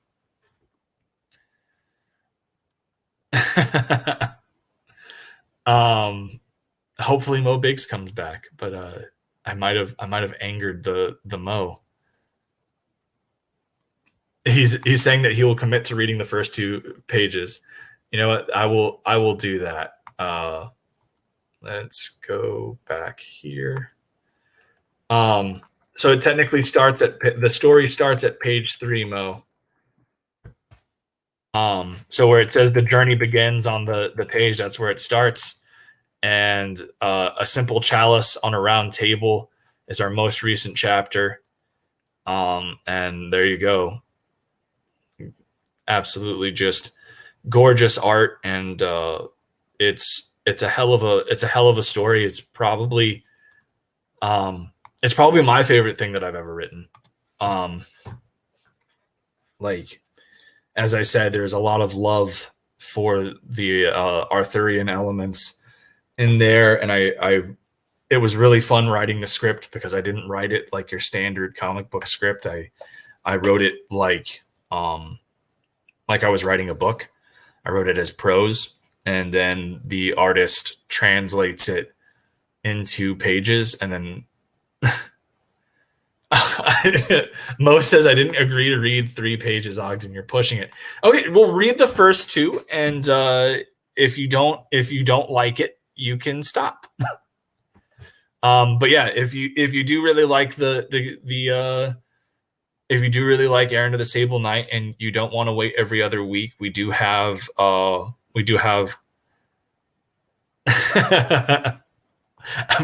Hopefully Mo Biggs comes back, but I might have angered the Mo. He's saying that he will commit to reading the first 2 pages. You know what? I will do that. Let's go back here. So it technically starts the story starts at page 3, Mo. So where it says the journey begins on the page, that's where it starts. And a simple chalice on a round table is our most recent chapter. And there you go. Absolutely just gorgeous art, and it's a hell of a story. It's probably my favorite thing that I've ever written. Like, as I said, there's a lot of love for the Arthurian elements in there, and it was really fun writing the script because I didn't write it like your standard comic book script. I wrote it like I was writing a book. I wrote it as prose, and then the artist translates it into pages, and then Mo says I didn't agree to read 3 pages, Ogden. You're pushing it. Okay, we'll read the first 2, and if you don't like it, you can stop. But yeah, if you do really like if you do really like Errand of the Sable Knight and you don't want to wait every other week, we do have I'm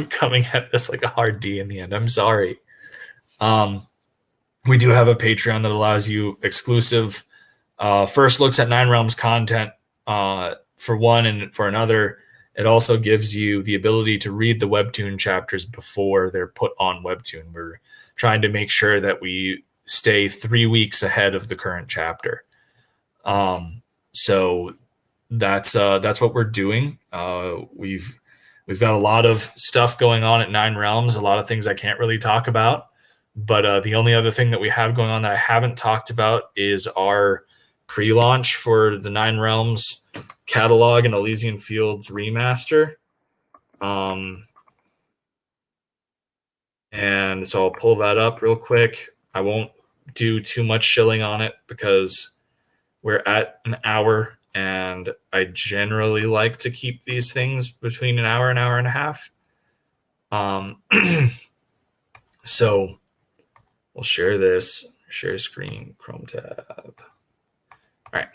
coming at this like a hard D in the end. I'm sorry. We do have a Patreon that allows you exclusive first looks at 9 Realms content for one, and for another, it also gives you the ability to read the Webtoon chapters before they're put on Webtoon. We're trying to make sure that we stay 3 weeks ahead of the current chapter. So that's what we're doing. We've got a lot of stuff going on at Nine Realms, a lot of things I can't really talk about. But the only other thing that we have going on that I haven't talked about is our pre-launch for the Nine Realms catalog and Elysian Fields remaster. And so I'll pull that up real quick. I won't do too much shilling on it because we're at an hour, and I generally like to keep these things between an hour and a half. So we'll share this, share screen, Chrome tab. All right.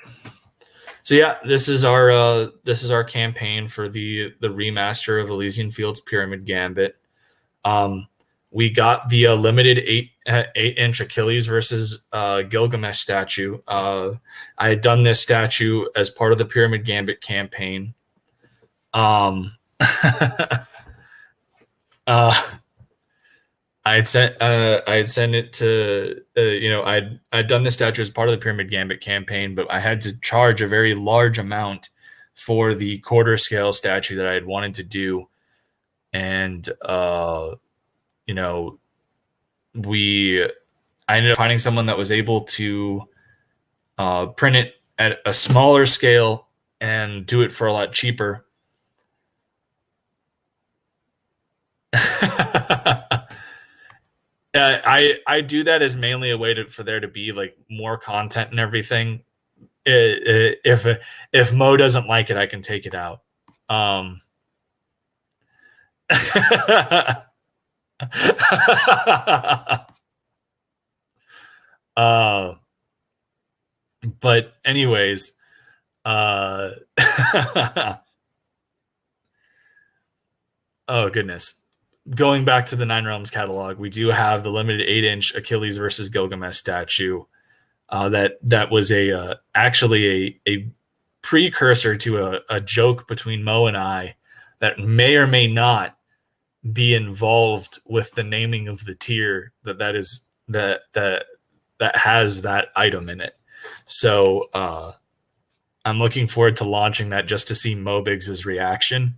So yeah, this is our campaign for the remaster of Elysian Fields Pyramid Gambit. We got the limited 8-inch Achilles versus Gilgamesh statue. I had done this statue as part of the Pyramid Gambit campaign. I had sent it to I'd done this statue as part of the Pyramid Gambit campaign, but I had to charge a very large amount for the quarter scale statue that I had wanted to do, and I ended up finding someone that was able to print it at a smaller scale and do it for a lot cheaper. I do that as mainly a way for there to be like more content and everything. If Mo doesn't like it, I can take it out. But anyways, oh goodness. Going back to the Nine Realms catalog, we do have the limited 8-inch Achilles versus Gilgamesh statue. That was actually a precursor to a joke between Mo and I that may or may not be involved with the naming of the tier that has that item in it. So I'm looking forward to launching that just to see Mo Biggs's reaction.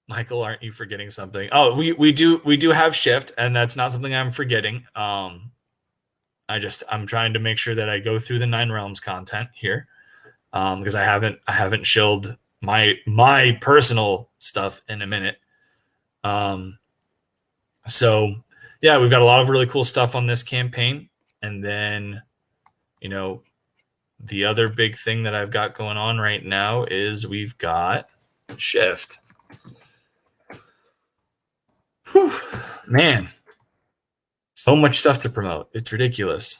Michael, aren't you forgetting something? Oh, we do have shift, and that's not something I'm forgetting. I'm trying to make sure that I go through the Nine Realms content here, because I haven't shilled my personal stuff in a minute. So yeah, we've got a lot of really cool stuff on this campaign, and then the other big thing that I've got going on right now is we've got shift. Whew, man, so much stuff to promote. It's ridiculous.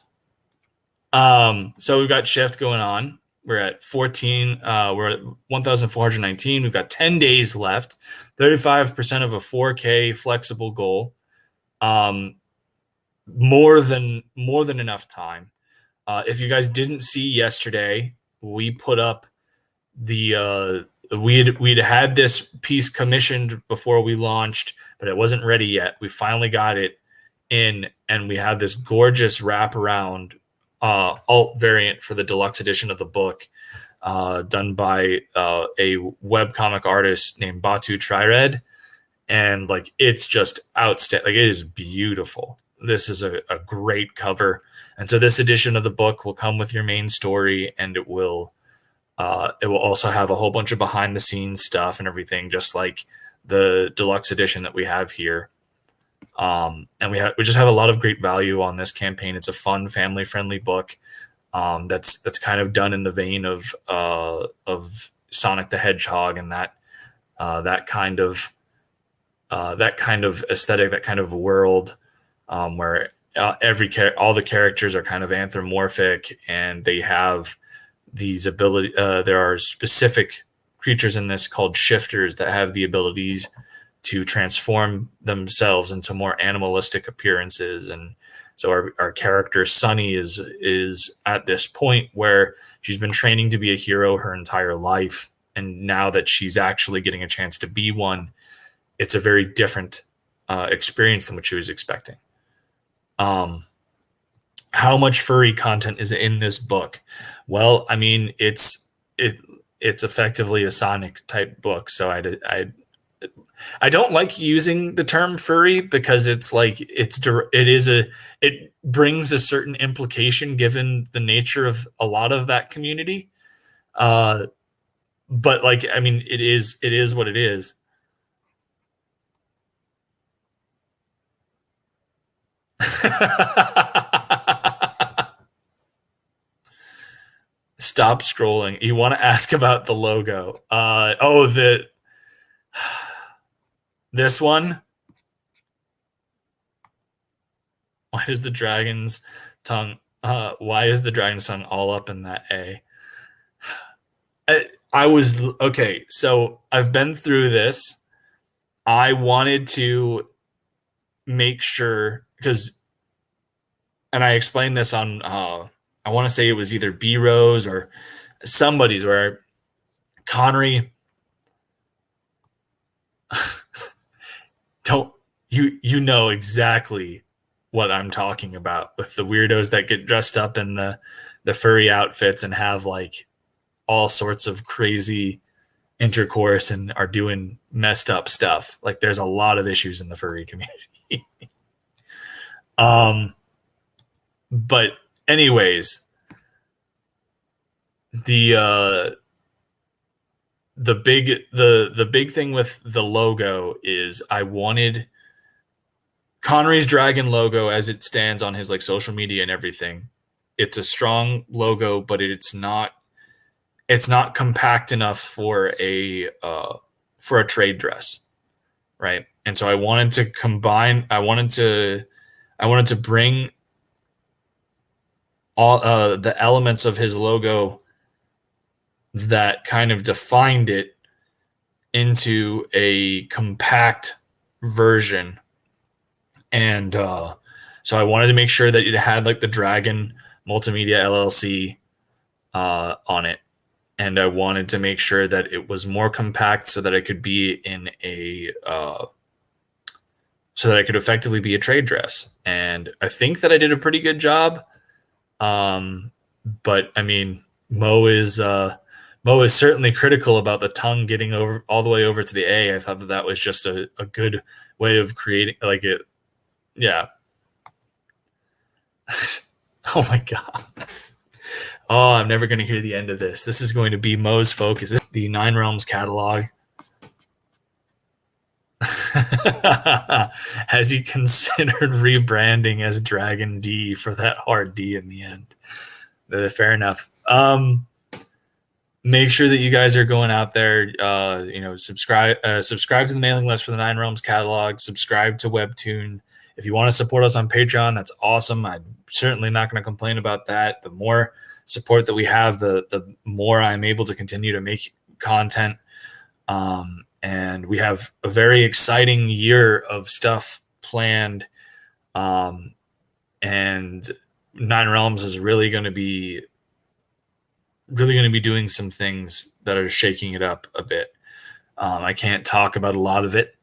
So we've got shift going on. We're at 14. We're at 1,419. We've got 10 days left. 35% of a 4K flexible goal. More than enough time. If you guys didn't see yesterday, we put up the we'd had this piece commissioned before we launched, but it wasn't ready yet. We finally got it in, and we have this gorgeous wraparound alt variant for the deluxe edition of the book, done by a webcomic artist named Batu Trired, and like it's just outstanding. Like it is beautiful. This is a great cover, and so this edition of the book will come with your main story, and it will also have a whole bunch of behind the scenes stuff and everything, just like the deluxe edition that we have here. And we just have a lot of great value on this campaign. It's a fun, family friendly book. That's kind of done in the vein of Sonic the Hedgehog and that kind of aesthetic, that kind of world, where all the characters are kind of anthropomorphic, and they have these abilities. There are specific creatures in this called shifters that have the abilities to transform themselves into more animalistic appearances. And so our character Sunny is at this point where she's been training to be a hero her entire life, and now that she's actually getting a chance to be one, it's a very different experience than what she was expecting. How much furry content is in this book? Well, I mean, it's effectively a Sonic type book, so I don't like using the term furry because it's like it brings a certain implication given the nature of a lot of that community. But like, I mean, it is what it is. Stop scrolling. You want to ask about the logo? This one. Why is the dragon's tongue? Why is the dragon's tongue all up in that A? I was okay. So I've been through this. I wanted to make sure and I explained this on I want to say it was either B Rose or somebody's, where Connery don't you know exactly what I'm talking about with the weirdos that get dressed up in the furry outfits and have like all sorts of crazy intercourse and are doing messed up stuff. Like, there's a lot of issues in the furry community. But anyways, the big thing with the logo is I wanted Connery's dragon logo as it stands on his like social media and everything. It's a strong logo, but it's not compact enough for a trade dress, right? And so I wanted to bring all the elements of his logo that kind of defined it into a compact version. And so I wanted to make sure that it had like the Dragon Multimedia LLC on it. And I wanted to make sure that it was more compact so that it could be in so that I could effectively be a trade dress. And I think that I did a pretty good job. But I mean, Mo is certainly critical about the tongue getting over all the way over to the A. I thought that was just a good way of creating like it. Yeah. Oh my God. Oh, I'm never going to hear the end of this. This is going to be Mo's focus. This is the Nine Realms catalog. Has he considered rebranding as Dragon D for that hard D in the end? Fair enough. Make sure that you guys are going out there, subscribe to the mailing list for the Nine Realms catalog, subscribe to Webtoon. If you want to support us on Patreon, that's awesome. I'm certainly not going to complain about that. The more support that we have, the more I'm able to continue to make content. And we have a very exciting year of stuff planned. And Nine Realms is really going to be doing some things that are shaking it up a bit. I can't talk about a lot of it.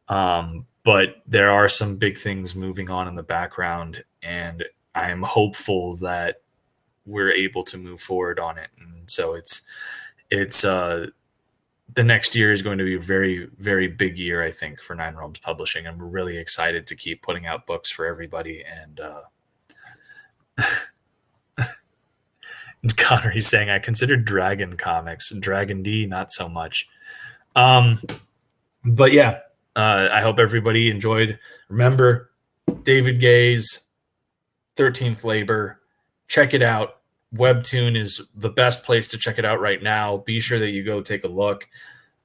But there are some big things moving on in the background, and I am hopeful that we're able to move forward on it. And so it's the next year is going to be a very, very big year, I think, for Nine Realms Publishing. I'm really excited to keep putting out books for everybody. And Connery's saying, I considered Dragon comics, Dragon D, not so much. But yeah, I hope everybody enjoyed. Remember, David Gay's 13th Labor. Check it out. Webtoon is the best place to check it out right now. Be sure that you go take a look,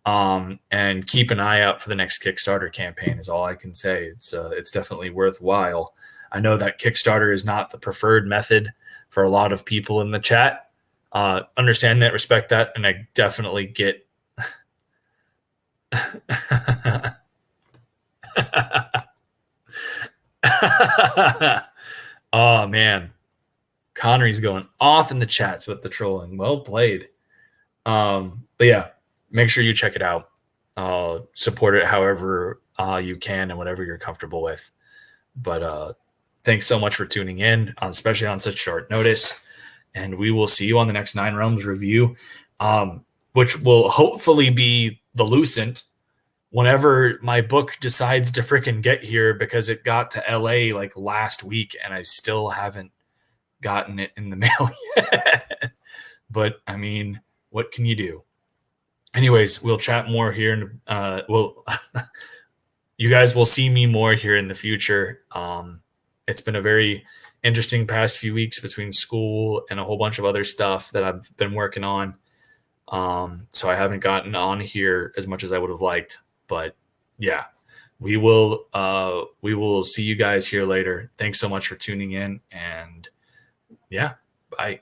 and keep an eye out for the next Kickstarter campaign is all I can say. It's definitely worthwhile. I know that Kickstarter is not the preferred method for a lot of people in the chat. Understand that, respect that, and I definitely get Oh man, Connery's going off in the chats with the trolling. Well played. But yeah, make sure you check it out. Support it however you can and whatever you're comfortable with. But thanks so much for tuning in, especially on such short notice. And we will see you on the next 9 Realms review, which will hopefully be the Lucent whenever my book decides to fricking get here, because it got to LA like last week and I still haven't gotten it in the mail yet. But I mean, what can you do? Anyways, we'll chat more here. You guys will see me more here in the future. It's been a very interesting past few weeks between school and a whole bunch of other stuff that I've been working on. So I haven't gotten on here as much as I would have liked, but yeah, we will see you guys here later. Thanks so much for tuning in, and yeah, bye.